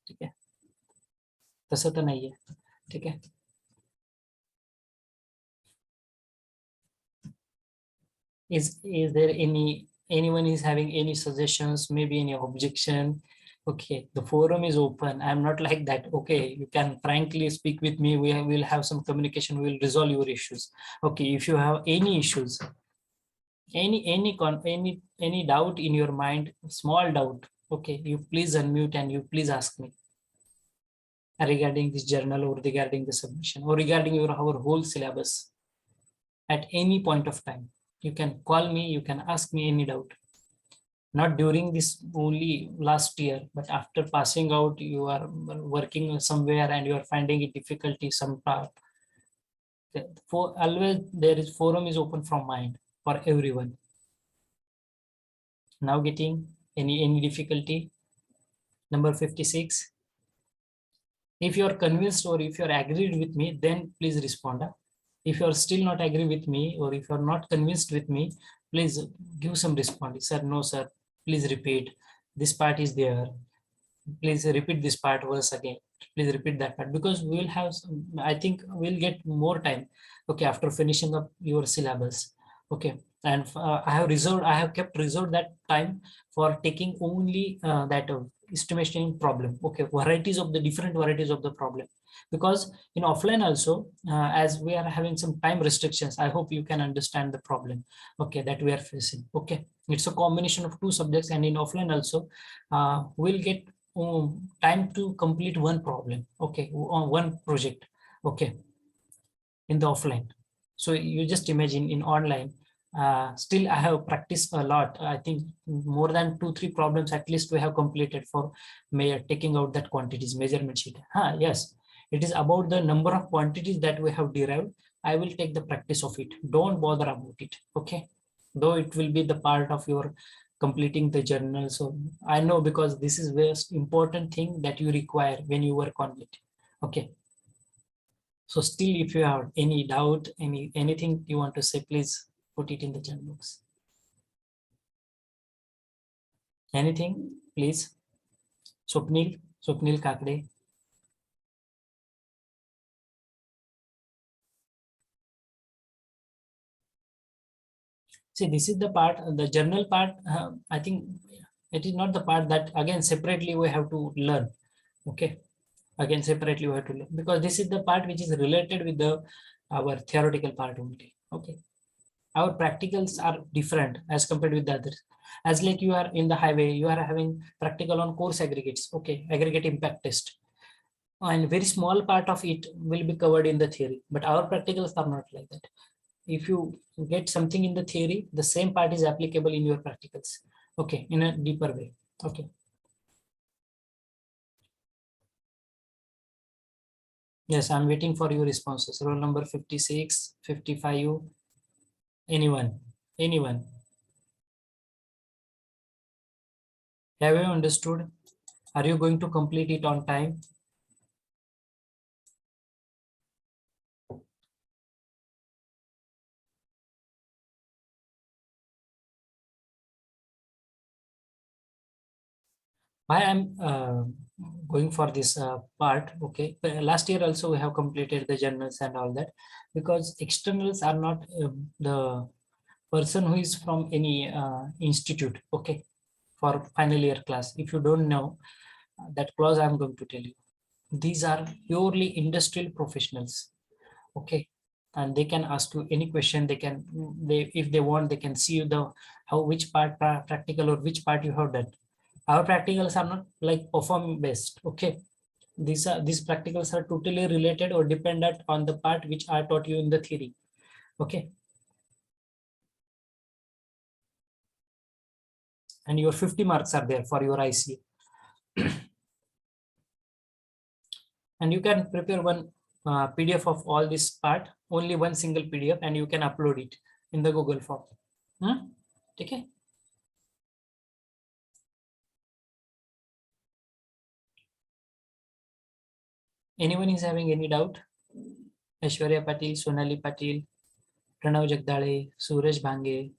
ठीक आहे, तसं तर नाहीये. ठीक आहे. Is there anyone is having any suggestions, maybe any objection? Okay, the forum is open. I'm not like that. Okay, you can frankly speak with me. We will have some communication. We will resolve your issues. Okay, if you have any issues, any doubt in your mind, small doubt, okay, you please unmute and you please ask me regarding this journal or regarding the submission or regarding our whole syllabus at any point of time. You can call me, you can ask me any doubt. Not during this only last year, but after passing out, you are working somewhere and you are finding it difficulty some part. For always there is forum is open from mind for everyone. Now getting any difficulty? Number 56. If you are convinced or if you are agreed with me, then please respond. If you are still not agree with me or if you are not convinced with me, please give some response. Sir, no sir, please repeat. This part is there. Please repeat this part once again. Please repeat that part, because we will have some, I think we'll get more time. Okay, after finishing up your syllabus. Okay, and I have kept reserved that time for taking only that estimation problem. Okay, different varieties of the problem. Because in offline also, as we are having some time restrictions, I hope you can understand the problem, okay, that we are facing. Okay, it's a combination of two subjects, and in offline also we'll get time to complete one problem, okay, on one project, okay, in the offline. So you just imagine in online, still I have practiced a lot. I think more than 2-3 problems at least we have completed for taking out that quantities measurement sheet. Yes, it is about the number of quantities that we have derived. I will take the practice of it. Don't bother about it. Okay, though it will be the part of your completing the journal. So I know, because this is the most important thing that you require when you work on it. Okay, so still if you have any doubt, anything you want to say, please put it in the chat box. Anything, please. Swapnil Kakade. See, this is the part, the journal part. I think it is not the part that again separately we have to learn. Okay, again separately we have to learn, because this is the part which is related with our theoretical part only. Okay, Our practicals are different as compared with the others. As like you are in the highway, you are having practical on course aggregates, okay, aggregate impact test, and very small part of it will be covered in the theory, but our practicals are not like that. If you get something in the theory, the same part is applicable in your practicals, okay, in a deeper way. Okay. Yes, I'm waiting for your responses. Roll number 56, 55. Anyone? Anyone? Have you understood? Are you going to complete it on time? Why I'm going for this part, okay. Last year also we have completed the journals and all that, because externals are not the person who is from any institute, okay, for final year class. If you don't know that clause, I'm going to tell you. These are purely industrial professionals, okay, and they can ask you any question. They can, if they want, they can see you the how which part practical or which part you have done. Our practicals are not like perform based, okay. These practicals are totally related or dependent on the part which I taught you in the theory, okay. And your 50 marks are there for your IC. And you can prepare one PDF of all this part, only one single PDF, and you can upload it in the Google form. Okay. Anyone is having any doubt? Aishwarya Patil, Sonali Patil, Pranav Jagdale, Suraj Bhange,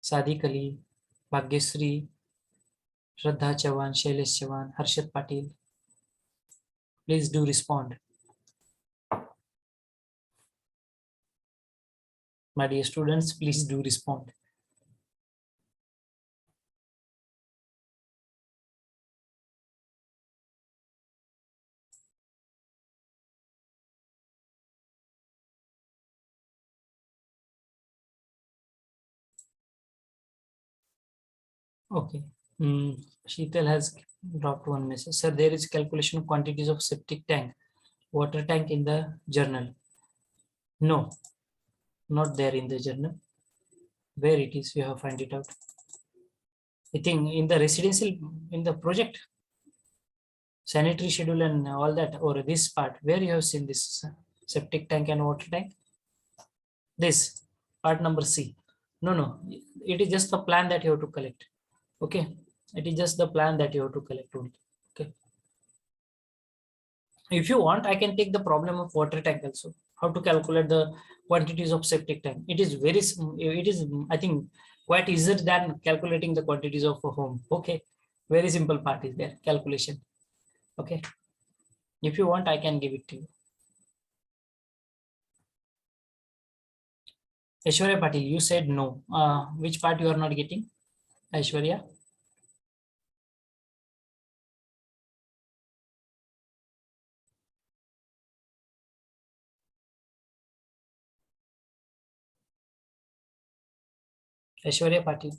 Sadiq Ali, Bhagyasri, Shraddha Chavan, Shailesh Chavan, Harshad Patil. Please do respond. My dear students, please do respond. Okay. Sheetal has dropped one message. Sir, there is calculation of quantities of septic tank, water tank in the journal. No, not there in the journal. Where it is, you have find it out. I think in the residential, in the project, sanitary schedule and all that, or this part, where you have seen this septic tank and water tank. This part number C. No, it is just the plan that you have to collect. Okay, it is just the plan that you have to collect only. Okay. If you want, I can take the problem of water tank also. How to calculate the quantities of septic tank. It is I think quite easier than calculating the quantities of a home. Okay, very simple part is there, calculation. Okay, if you want, I can give it to you. Aishwarya Patil, you said no. Which part you are not getting, Aishwarya? Aishwarya Patil.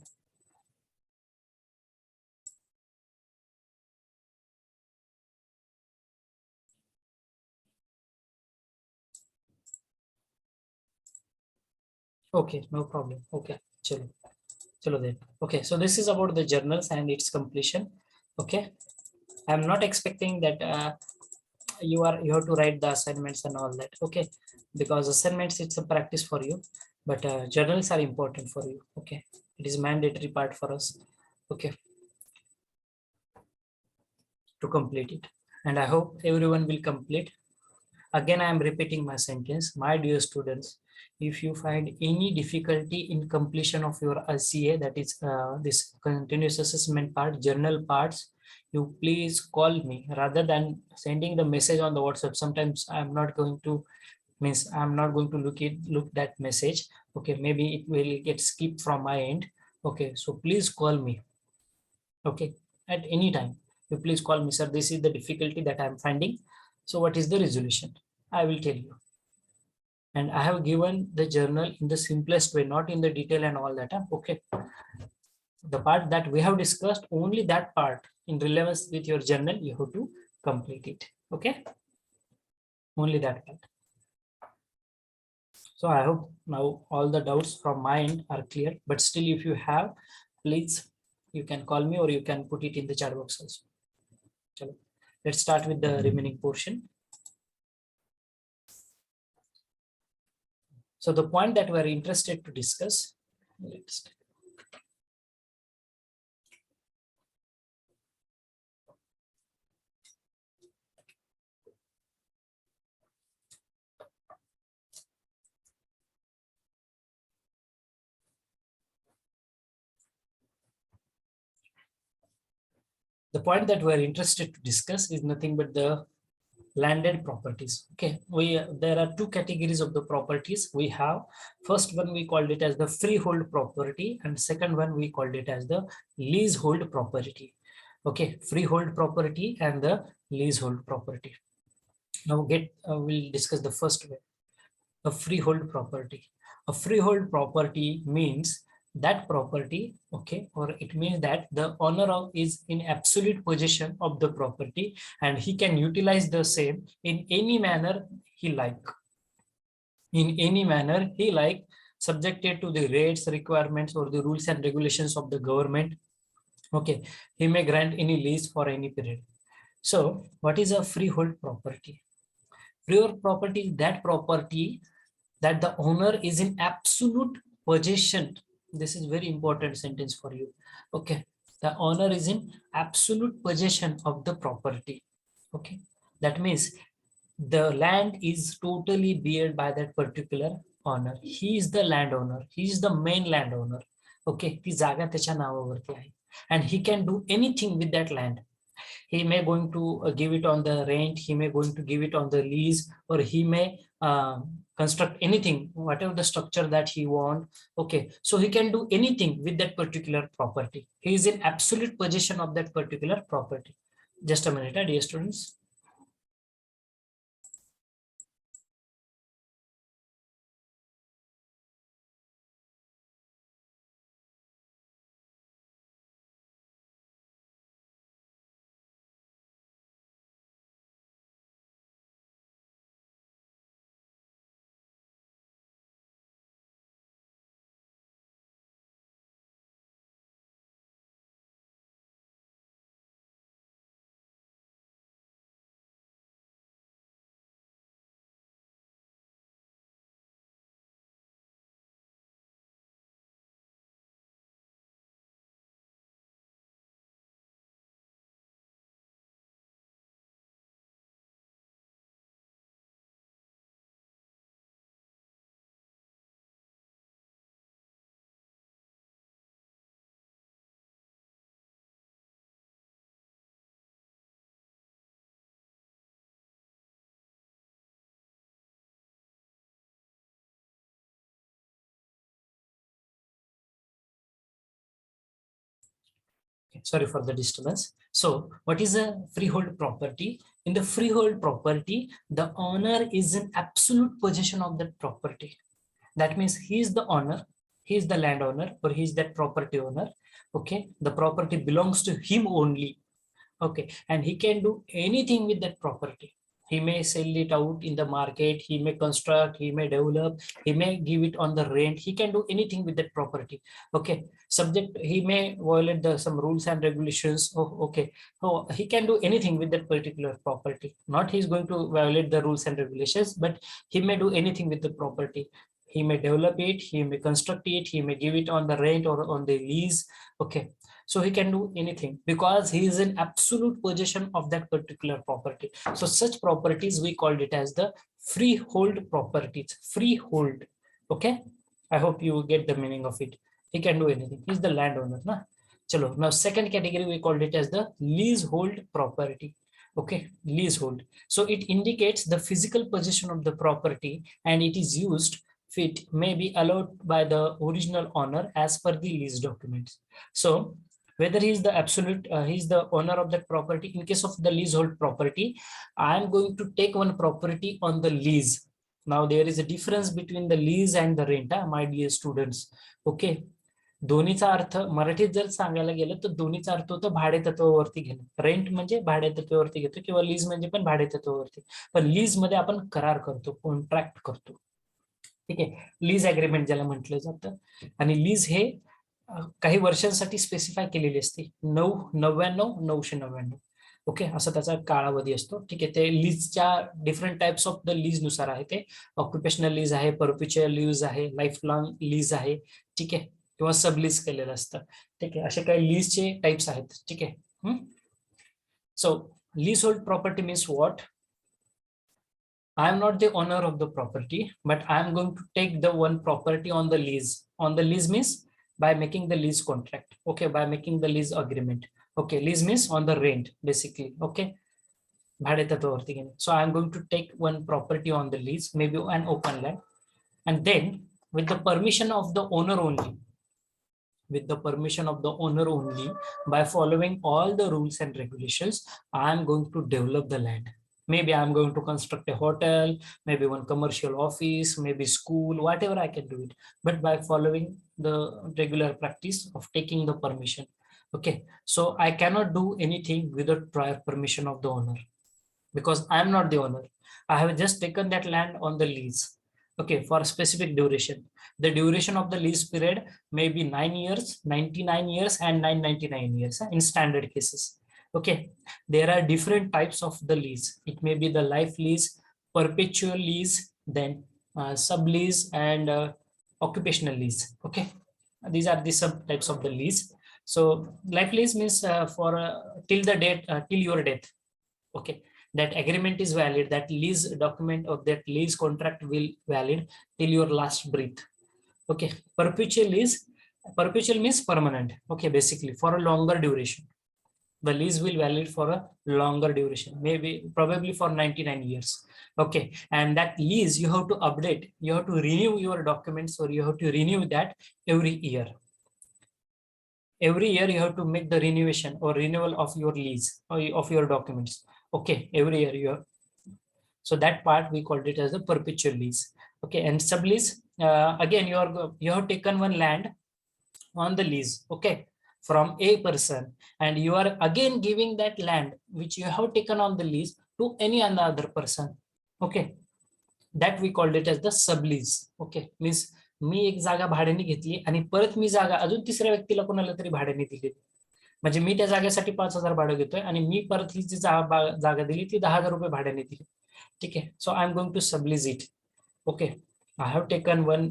Okay, no problem. Okay, chalo then. Okay, so this is about the journals and its completion. Okay, I'm not expecting that you have to write the assignments and all that. Okay, because assignments, it's a practice for you, but journals are important for you. Okay, it is mandatory part for us. Okay, to complete it, and I hope everyone will complete. Again, I am repeating my sentence. My dear students, if you find any difficulty in completion of your RCA, that is this continuous assessment part, journal parts, you please call me rather than sending the message on the WhatsApp. Sometimes I'm not going to look that message. Okay, maybe it will get skipped from my end. Okay, so please call me. Okay, at any time. You please call me, sir. This is the difficulty that I'm finding. So what is the resolution? I will tell you. And I have given the journal in the simplest way, not in the detail and all that. Okay. The part that we have discussed, only that part in relevance with your journal, you have to complete it. Okay. Only that part. So I hope now all the doubts from my end are clear, but still if you have, please, you can call me or you can put it in the chat box also. So let's start with the remaining portion. So the point that we're interested to discuss, let's the point that we're interested to discuss is nothing but the landed properties. Okay, there are two categories of the properties we have. First one we called it as the freehold property, and second one we called it as the leasehold property. Okay, freehold property and the leasehold property. Now we'll discuss the first way, a freehold property. A freehold property means that property, okay, or it means that the owner is in absolute possession of the property and he can utilize the same in any manner he like. In any manner he like, subjected to the rates, requirements, or the rules and regulations of the government. Okay, he may grant any lease for any period. So what is a freehold property? Freehold property is that property that the owner is in absolute possession. This is very important sentence for you. Okay, the owner is in absolute possession of the property. Okay, that means the land is totally beared by that particular owner. He is the landowner. He is the main landowner. Okay, ती जागा त्याच्या नावावरती आहे, and he can do anything with that land. He may going to give it on the rent, he may going to give it on the lease, or he may construct anything, whatever the structure that he want. Okay, so he can do anything with that particular property. He is in absolute possession of that particular property. Just a minute, dear students. Sorry for the disturbance. So what is a freehold property? In the freehold property, the owner is in absolute possession of that property. That means he is the owner, he is the landowner, or he is that property owner. Okay, the property belongs to him only. Okay, and he can do anything with that property. He may sell it out in the market, he may construct, he may develop, he may give it on the rent, he can do anything with that property. Okay, subject, he may violate some rules and regulations. Oh, okay, so he can do anything with that particular property. Not he's going to violate the rules and regulations, but he may do anything with the property. He may develop it, he may construct it, he may give it on the rent or on the lease. Okay, so he can do anything because he is in absolute possession of that particular property. So such properties we called it as the freehold properties. Freehold. Okay, I hope you get the meaning of it. He can do anything. He's the landowner. Na? Chalo. Now second category we called it as the leasehold property. Okay, leasehold. So it indicates the physical possession of the property and it is used. It may be allowed by the original owner as per the lease documents. So whether he is the absolute, he is the owner of that property. In case of the leasehold property, I am going to take one property on the lease. Now there is a difference between the lease and the rent, my dear students. Okay. दोन्हीचा अर्थ मराठीत जर सांगायला गेलं तर दोन्हीचा अर्थ होतो भाडे तत्वावरती घेणं. रेंट म्हणजे भाडे तत्वावरती घेतो किंवा लीज म्हणजे पण भाडे तत्वावरती. पण लीज मध्ये आपण करार करतो, कॉन्ट्रॅक्ट करतो. ठीक आहे. लीज अग्रीमेंट ज्याला म्हटलं जातं. आणि लीज हे काही वर्षांसाठी स्पेसिफाय केलेली असते. 999. ओके, असं त्याचा कालावधी असतो. ठीक आहे. ते लीजच्या different types of the lease नुसार आहे. ते ऑक्युपेशनल लीज आहे, परपिच्युअल लीज आहे, लाईफ लॉंग लीज आहे. ठीक आहे. किंवा सबलीज केलेलं असतं. ठीक आहे. असे काही लीजचे टाइप्स आहेत. ठीक आहे. So lease hold property means what? I am not the owner of the property, but I am going to take the one property on the lease. On the lease means by making the lease contract. Okay, by making the lease agreement. Okay, lease means on the rent, basically. Okay, भाडे तत्वावरती घेणे. So I am going to take one property on the lease, maybe an open land, and then with the permission of the owner only, by following all the rules and regulations, I am going to develop the land. Maybe I'm going to construct a hotel, maybe one commercial office, maybe school, whatever I can do it, but by following the regular practice of taking the permission. Okay, so I cannot do anything without prior permission of the owner, because I am not the owner. I have just taken that land on the lease. Okay, for a specific duration. The duration of the lease period may be 9 years, 99 years, and 999 years in standard cases. Okay, there are different types of the lease. It may be the life lease, perpetual lease, then sublease, and occupational lease. Okay, these are the subtypes of the lease. So life lease means for till the date, till your death. Okay, that agreement is valid. That lease document or that lease contract will valid till your last breath. Okay, perpetual lease. Perpetual means permanent. Okay, basically for a longer duration. The lease will valid for a longer duration, maybe probably for 99 years. Okay, and that lease you have to update, you have to renew your documents, or you have to renew that every year. Every year you have to make the renewal or renewal of your lease or of your documents. Okay, every year you have. So that part we called it as a perpetual lease. Okay, and sublease, again you have taken one land on the lease. Okay, from a person, and you are again giving that land which you have taken on the lease to any another person. Okay, that we called it as the sublease. Okay, means मी एक जागा भाड्याने घेतली आणि परत मी जागा अजून तिसऱ्या व्यक्तीला कोणाला तरी भाड्याने दिली. म्हणजे मी त्या जागेसाठी 5,000 भाडं घेतोय आणि मी परत ही जी जागा दिली ती 10,000 रुपये भाड्याने दिली. ठीक आहे. So I am going to sublease it. Okay, I have taken one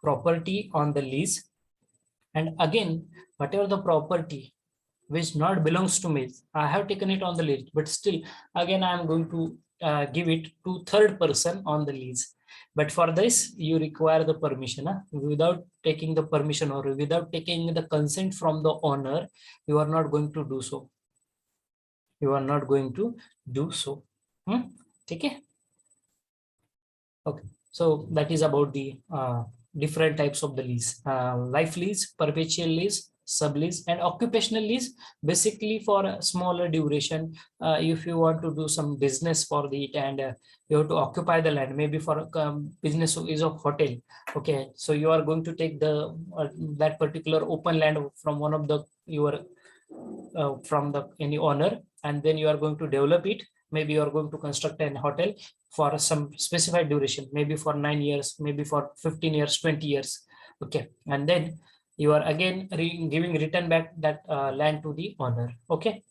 property on the lease. And again, whatever the property which not belongs to me, I have taken it on the lease, but still again I am going to give it to third person on the lease. But for this you require the permission. Without taking the permission or without taking the consent from the owner, you are not going to do so. You are not going to do so. Okay. Okay, so that is about the different types of the lease. Life lease, perpetual lease, sublease, and occupational lease, basically for a smaller duration. If you want to do some business for it, and you have to occupy the land, maybe for business is of hotel. Okay, so you are going to take the that particular open land from one of the your from the any owner, and then you are going to develop it. Maybe you are going to construct an hotel for some specified duration, maybe for 9 years, maybe for 15 years, 20 years. Okay, and then you are again giving return back that land to the owner. Okay,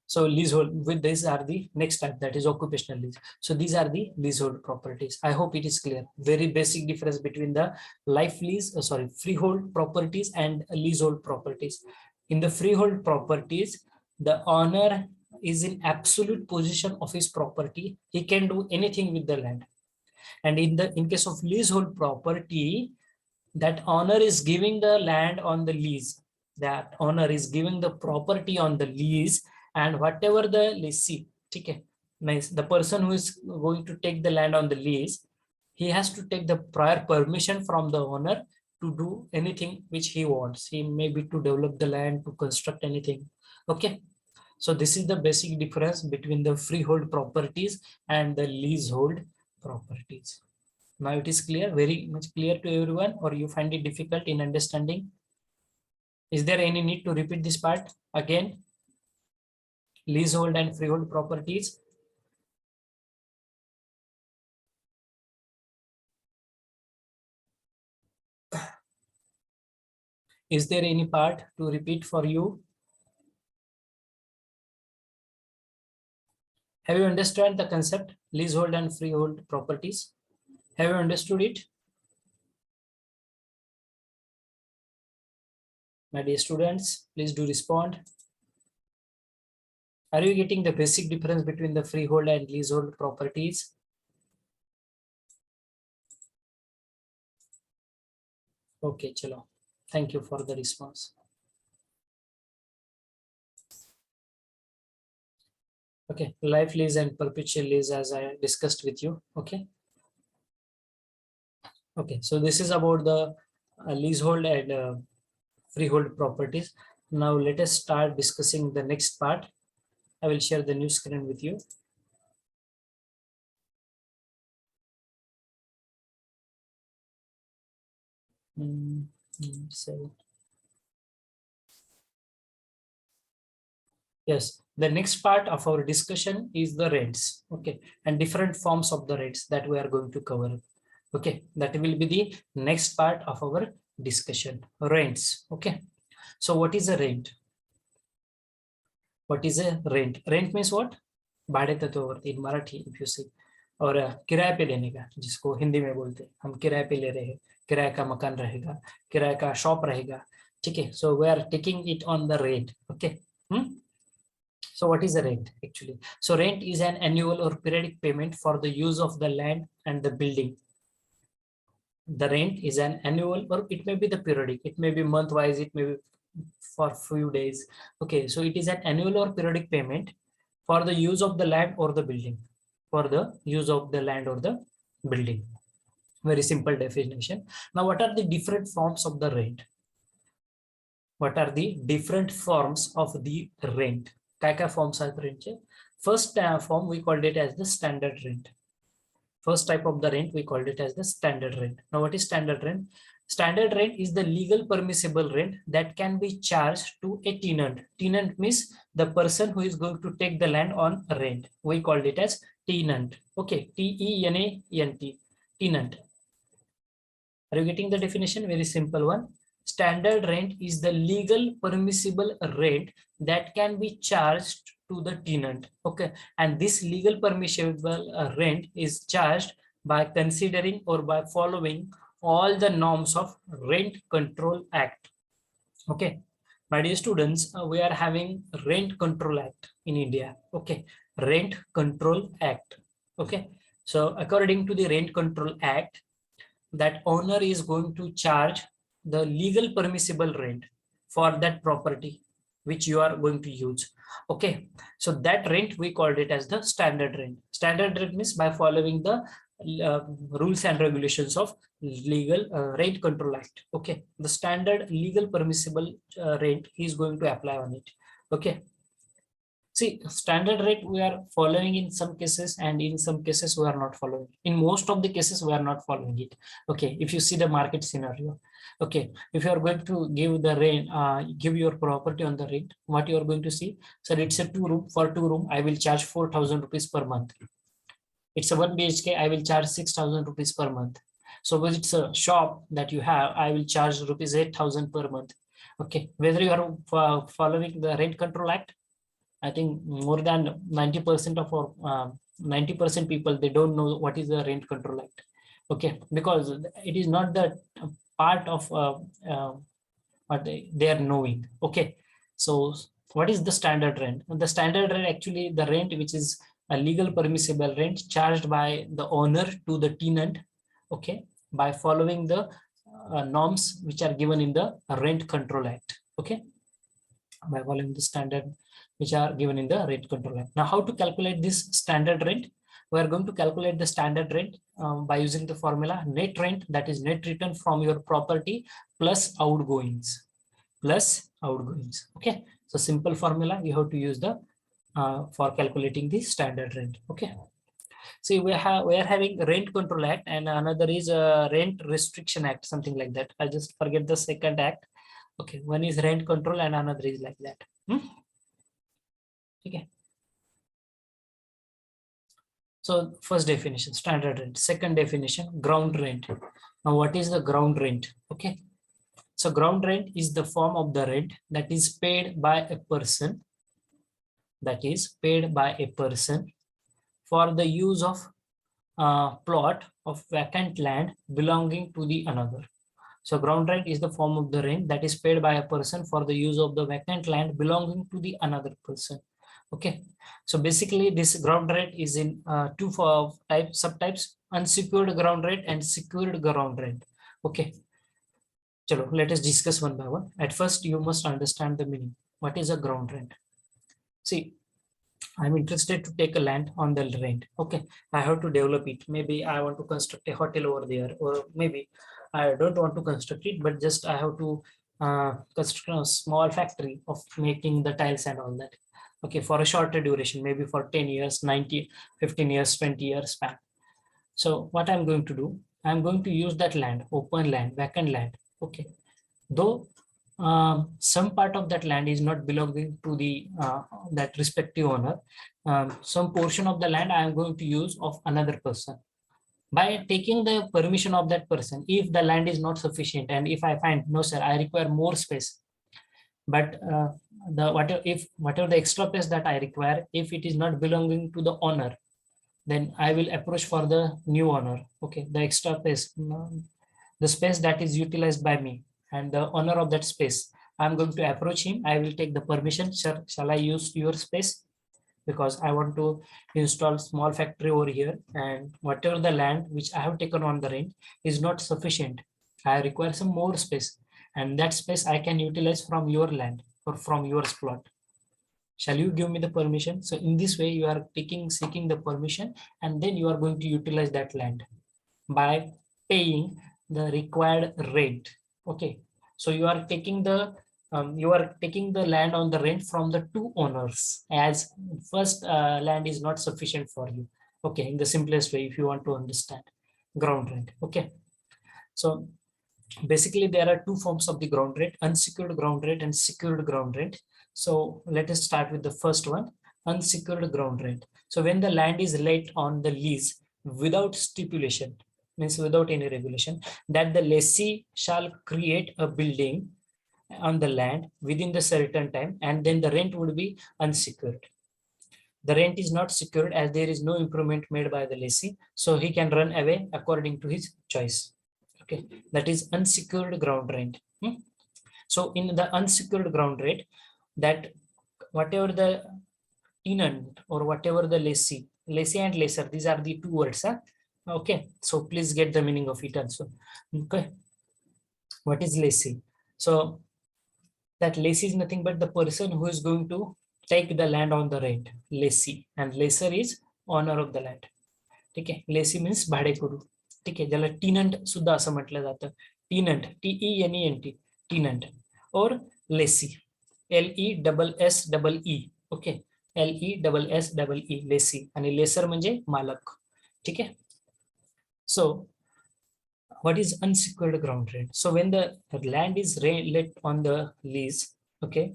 so leasehold, with these are the next type, that is occupational lease. So these are the leasehold properties. I hope it is clear. Very basic difference between the life lease, freehold properties and leasehold properties. In the freehold properties, the owner is in absolute possession of his property. He can do anything with the land. And in case of leasehold property, that owner is giving the land on the lease. That owner is giving the property on the lease, and whatever the lessee, okay, nice, the person who is going to take the land on the lease, he has to take the prior permission from the owner to do anything which he wants. He may be to develop the land, to construct anything. Okay. So this is the basic difference between the freehold properties and the leasehold properties. Now it is clear, very much clear to everyone, or you find it difficult in understanding? Is there any need to repeat this part again? Leasehold and freehold properties. Is there any part to repeat for you? Have you understood the concept, leasehold and freehold properties? Have you understood it? My dear students, please do respond. Are you getting the basic difference between the freehold and leasehold properties? Okay, chalo. Thank you for the response. Okay, life lease and perpetual lease as I discussed with you. Okay. Okay, so this is about the leasehold and freehold properties. Now let us start discussing the next part. I will share the new screen with you. So yes, the next part of our discussion is the rents. Okay, and different forms of the rents that we are going to cover. Okay, that will be the next part of our discussion, rents. Okay, so what is a rent? What is a rent? Rent means what? भाड़े तत्व in Marathi if you see, और किराए पे लेने का, जिसको हिंदी में बोलते हैं हम किराए पे ले रहे हैं, किराए का मकान रहेगा, किराए का शॉप रहेगा, ठीक है. So we are taking it on the rent. Okay. So what is the rent actually? So rent is an annual or periodic payment for the use of the land and the building. The rent is an annual, or it may be the periodic, it may be month wise, it may be for few days. Okay, so it is an annual or periodic payment for the use of the land or the building. For the use of the land or the building. Very simple definition. Now, what are the different forms of the rent? What are the different forms of the rent? Kaya forms are rent. First form we called it as the standard rent. First type of the rent we called it as the standard rent. Now, what is standard rent? Standard rent is the legal permissible rent that can be charged to a tenant. Tenant means the person who is going to take the land on rent. We called it as tenant. Okay, T-E-N-A-N-T, tenant. Are you getting the definition? Very simple one. Standard rent is the legal permissible rent that can be charged to the tenant. Okay, and this legal permissible rent is charged by considering or by following all the norms of Rent Control Act. Okay, my dear students, we are having Rent Control Act in India. Okay, Rent Control Act. Okay, so according to the Rent Control Act, that owner is going to charge the legal permissible rent for that property which you are going to use. Okay, so that rent we called it as the standard rent. Standard rent means by following the rules and regulations of legal Rent Control Act. Okay, the standard legal permissible rent is going to apply on it. Okay, see, standard rate we are following in some cases, and in some cases we are not following. In most of the cases we are not following it. Okay, if you see the market scenario. Okay, if you are going to give the rent, give your property on the rent, what you are going to see? So it's a 2 room. For 2 room, I will charge 4,000 rupees per month. It's a 1 BHK, I will charge 6,000 rupees per month. So when it's a shop that you have, I will charge rupees 8,000 per month. Okay, whether you are following the Rent Control Act, I think more than 90% of our 90% people, they don't know what is the Rent Control Act. Okay, because it is not the part of what they are knowing. Okay, so what is the standard rent? The standard rent, actually the rent which is a legal permissible rent charged by the owner to the tenant. Okay, by following the norms which are given in the Rent Control Act. Okay, by following the standard which are given in the Rent Control Act. Now, how to calculate this standard rent? We are going to calculate the standard rent by using the formula net rent, that is net return from your property plus outgoings. Okay, so simple formula, you have to use the for calculating the standard rent. Okay. See, we are having Rent Control Act, and another is Rent Restriction Act, something like that. I just forget the second act. Okay, one is rent control and another is like that. Okay. So first definition, standard rent. Second definition, ground rent. Now, what is the ground rent? Okay. So ground rent is the form of the rent that is paid by a person. That is paid by a person for the use of plot of vacant land belonging to the another. So ground rent is the form of the rent that is paid by a person for the use of the vacant land belonging to the another person. Okay. So basically this ground rent is in two subtypes, unsecured ground rent and secured ground rent. Okay. Chalo, let us discuss one by one. At first, you must understand the meaning. What is a ground rent? See, I'm interested to take a land on the rent. Okay, I have to develop it. Maybe I want to construct a hotel over there, or maybe I don't want to construct it, but just I have to construct a small factory of making the tiles and all that. Okay, for a shorter duration, maybe for 10 years, 90, 15 years, 20 years span. So what I'm going to do, I'm going to use that land, open land, vacant land. Okay, though some part of that land is not belonging to the that respective owner. Some portion of the land I am going to use of another person. By taking the permission of that person, if the land is not sufficient and if I find, no sir, I require more space, but whatever the extra space that I require, if it is not belonging to the owner, then I will approach for the new owner. Okay, the extra space, the space that is utilized by me and the owner of that space, I'm going to approach him. I will take the permission. Sir, shall I use your space? Because I want to install small factory over here, and whatever the land which I have taken on the rent is not sufficient. I require some more space, and that space I can utilize from your land or from your plot. Shall you give me the permission? So in this way, you are seeking the permission, and then you are going to utilize that land by paying the required rent. Okay, so you are taking the land on the rent from the two owners, as first land is not sufficient for you. Okay, in the simplest way, if you want to understand ground rent. Okay, so basically there are two forms of the ground rent: unsecured ground rent and secured ground rent. So let us start with the first one, unsecured ground rent. So when the land is let on the lease without stipulation, means without any regulation, that the lessee shall create a building on the land within the certain time, and then the rent would be unsecured. The rent is not secured as there is no improvement made by the lessee, so he can run away according to his choice. Okay, that is unsecured ground rent. So in the unsecured ground rent, that whatever the tenant or whatever the lessee and lessor, these are the two words. Okay, so please get the meaning of it also. Okay, what is lessee? So that lessee is nothing but the person who is going to take the land on the rent, lessee, and lessor is owner of the land. Okay, lessee means भाडेकरू. ठीक आहे, ज्याला टिनंट सुद्धा असं म्हटलं जातं. टिनंट, TENENT, tenant, और lessee, LESSEE. Okay, LESSEE, lessee, आणि lessor म्हणजे मालक. ठीक आहे. So what is unsecured ground rent? So when the land is let on the lease, okay,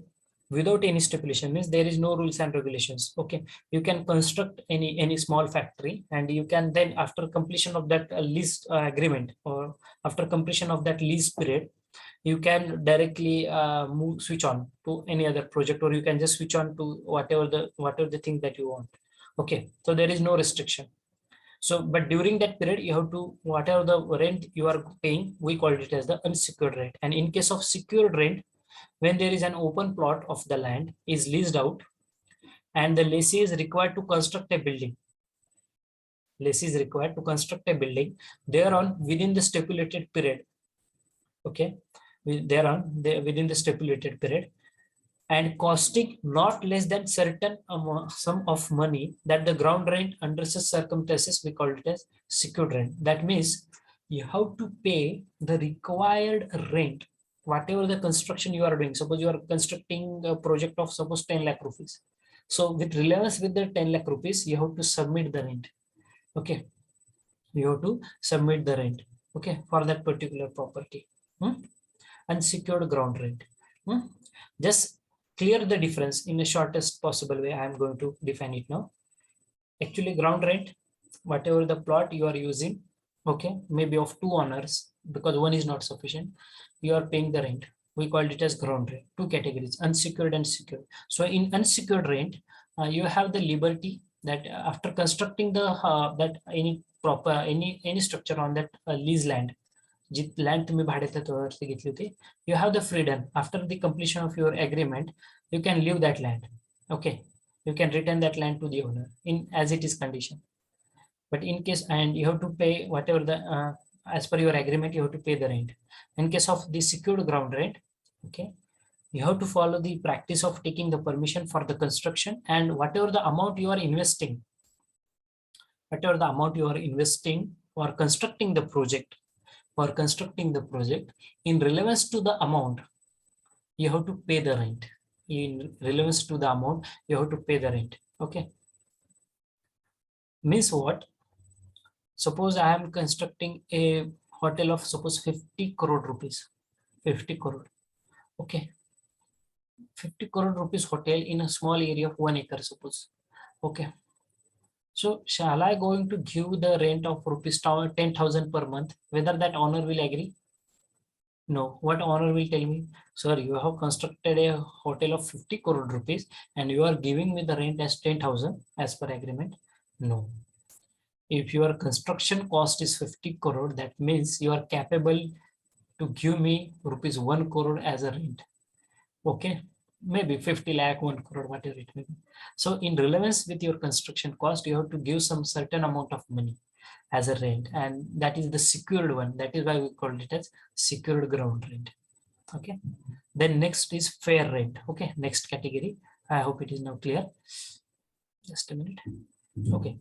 without any stipulation, means there is no rules and regulations. Okay, you can construct any small factory, and you can then, after completion of that lease agreement, or after completion of that lease period, you can directly switch on to any other project, or you can just switch on to whatever the thing that you want. Okay, so there is no restriction. So, but during that period, you have to, whatever the rent you are paying, we call it as the unsecured rent. And in case of secured rent, when there is an open plot of the land is leased out, and the lessee is required to construct a building. Lessee is required to construct a building thereon within the stipulated period. Okay, within the stipulated period, and costing not less than certain sum of money, that the ground rent under such circumstances we call it as secured rent. That means you have to pay the required rent, whatever the construction you are doing. Suppose you are constructing a project of suppose 10 lakh rupees. So with relevance with the 10 lakh rupees, you have to submit the rent. Okay. You have to submit the rent. Okay. For that particular property. Unsecured ground rent. Just clear the difference in the shortest possible way. I am going to define it now. Actually, ground rent, whatever the plot you are using, okay, maybe of 2 owners, because one is not sufficient, you are paying the rent. We called it as ground rent. 2 categories, unsecured and secured. So in unsecured rent, you have the liberty that after constructing the that any structure on that lease land, ji land तुम्ही भाड्यावरती घेतली होती, you have the freedom after the completion of your agreement, you can leave that land. Okay, you can return that land to the owner in as it is condition. But in case, and you have to pay whatever the as per your agreement, you have to pay the rent. In case of the secured ground rent, okay, you have to follow the practice of taking the permission for the construction, and whatever the amount you are investing, for constructing the project, in relevance to the amount, you have to pay the rent. In relevance to the amount, you have to pay the rent. Okay. Means what? Suppose I am constructing a hotel of suppose 50 crore rupees. 50 crore. Okay. 50 crore rupees hotel in a small area of 1 acre, suppose. Okay. So shall I going to give the rent of rupees 10,000 per month? Whether that owner will agree? No. What owner will tell me? Sir, you have constructed a hotel of 50 crore rupees and you are giving me the rent as 10,000 as per agreement. No. If your construction cost is 50 crore, that means you are capable to give me rupees 1 crore as a rent. Okay. Maybe 50 lakh, 1 crore, whatever it may be. So in relevance with your construction cost, you have to give some certain amount of money as a rent, and that is the secured one. That is why we called it as secured ground rent. Okay. Then next is fair rent. Okay. Next category. I hope it is now clear. Just a minute. Okay.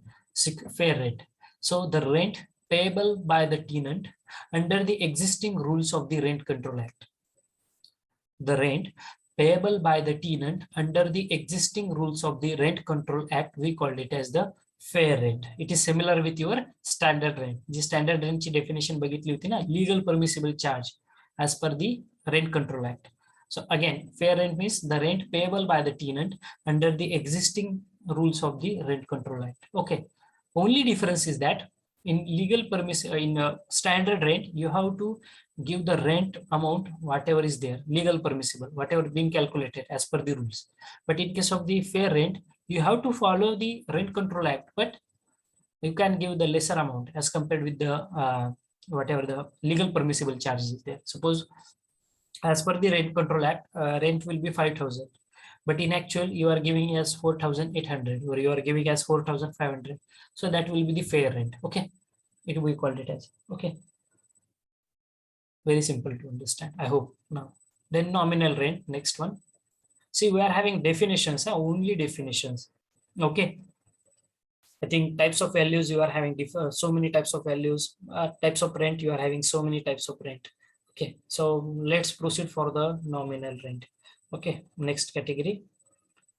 Fair rent. So the rent payable by the tenant under the existing rules of the Rent Control Act. The rent payable by the tenant under the existing rules of the Rent Control Act, we called it as the fair rent. It is similar with your standard rent. The standard rent ची definition बघितली होती ना, legal permissible charge as per the Rent Control Act. So again, fair rent means the rent payable by the tenant under the existing rules of the Rent Control Act. Okay. Only difference is that in legal standard rent, you have to give the rent amount whatever is there, legal permissible, whatever being calculated as per the rules. But in case of the fair rent, you have to follow the Rent Control Act, but you can give the lesser amount as compared with the whatever the legal permissible charges is there. Suppose as per the Rent Control Act, rent will be 5,000. But in actual, you are giving as 4,800 or you are giving as 4,500. So that will be the fair rent. Okay. It will be called it as. Okay. Very simple to understand, I hope now. Then nominal rent, next one. See, we are having definitions, only definitions. Okay. I think types of values you are having so many types of values, types of rent, you are having so many types of rent. Okay. So let's proceed for the nominal rent. Okay, next category.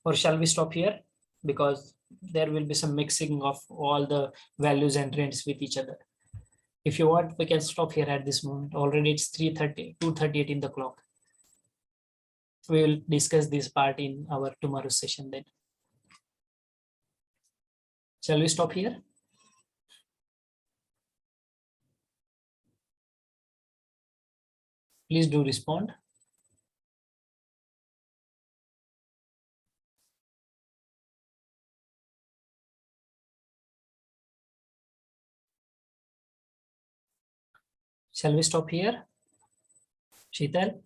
Or shall we stop here? Because there will be some mixing of all the values and rents with each other. If you want, we can stop here at this moment. Already it's 2:38 in the clock. We will discuss this part in our tomorrow's session then. Shall we stop here? Please do respond. Shall we stop here? Sheetal?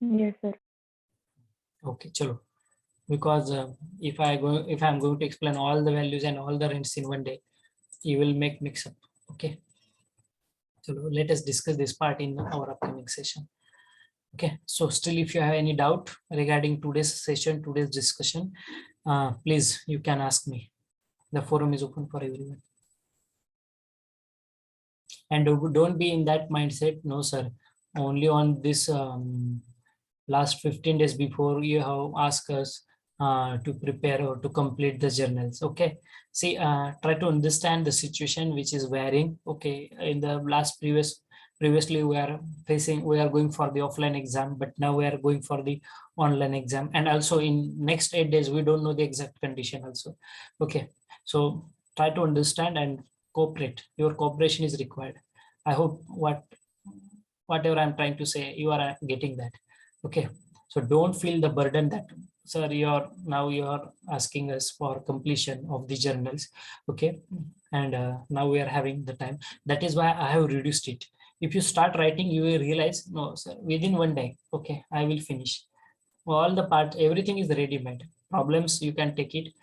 Yes, sir. Okay, chalo. Because if I'm going to explain all the values and all the rents in one day, you will make mix up. Okay. So let us discuss this part in our upcoming session. Okay. So still, if you have any doubt regarding today's session, today's discussion, please, you can ask me. The forum is open for everyone. And don't be in that mindset. No, sir. Only on this last 15 days before you have asked us to prepare or to complete the journals. Okay, see, try to understand the situation which is varying. Okay, in the previously we are going for the offline exam, but now we are going for the online exam, and also in next 8 days we don't know the exact condition also. Okay, so try to understand and cooperate. Your cooperation is required. I hope whatever I'm trying to say, you are getting that. Okay, so don't feel the burden that, sir, you're asking us for completion of the journals. Okay, and now we are having the time. That is why I have reduced it. If you start writing, you will realize, no, sir, within 1 day, okay, I will finish all the part. Everything is ready made. Problems you can take it.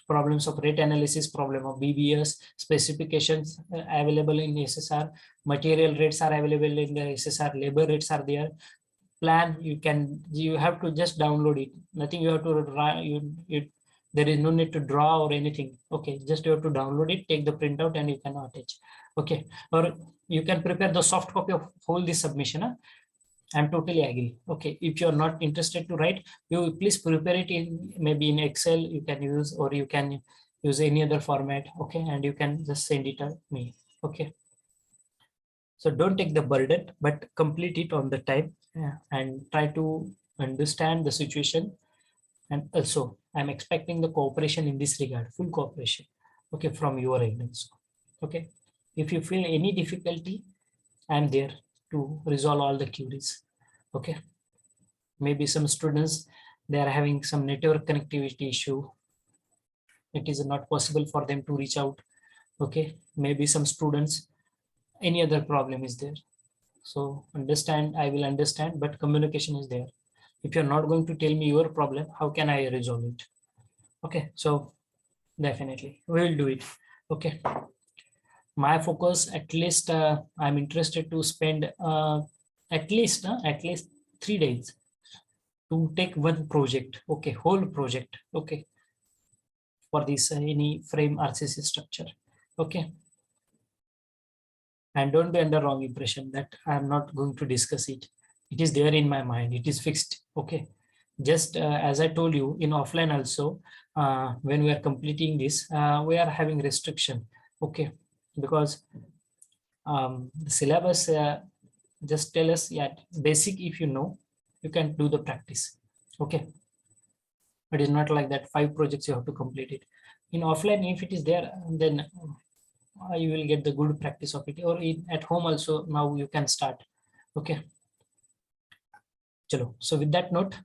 Problems of rate analysis, problem of BBS, specifications available in SSR, material rates are available in the SSR, labor rates are there, plan you have to just download it. Nothing you have to there is no need to draw or anything. Okay, just you have to download it, take the printout, and you can attach. Okay, or you can prepare the soft copy of whole this submission. I'm totally agree. Okay, if you're not interested to write, you please prepare it in maybe in Excel you can use, or you can use any other format. Okay, and you can just send it to me. Okay, so don't take the burden, but complete it on the time. And try to understand the situation. And also, I'm expecting the cooperation in this regard, full cooperation. Okay, from your end also. Okay, if you feel any difficulty, I'm there to resolve all the queries. Okay, maybe some students, they are having some network connectivity issue. It is not possible for them to reach out. Okay, maybe some students, any other problem is there. So understand, I will understand, but communication is there. If you're not going to tell me your problem, how can I resolve it? Okay, so definitely we will do it. Okay, my focus, at least I'm interested to spend at least 3 days to take one project. Okay, whole project. Okay, for this any frame RCC structure. Okay, and don't be under wrong impression that I'm not going to discuss it. It is there in my mind, it is fixed. Okay, just as I told you, in offline also, when we are completing this, we are having restriction. Okay, because the syllabus just tell us, yeah, basic, if you know, you can do the practice. Okay, it is not like that 5 projects you have to complete it. In offline, if it is there, then you will get the good practice of it, or at home also now you can start. Okay, chalo. So with that note,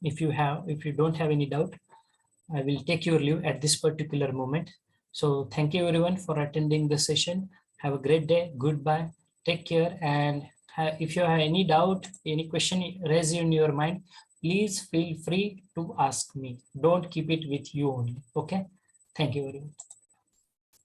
if you don't have any doubt, I will take your leave at this particular moment. So thank you everyone for attending the session. Have a great day. Goodbye. Take care. And if you have any doubt, any question raised in your mind, please feel free to ask me. Don't keep it with you only. Okay. Thank you very much.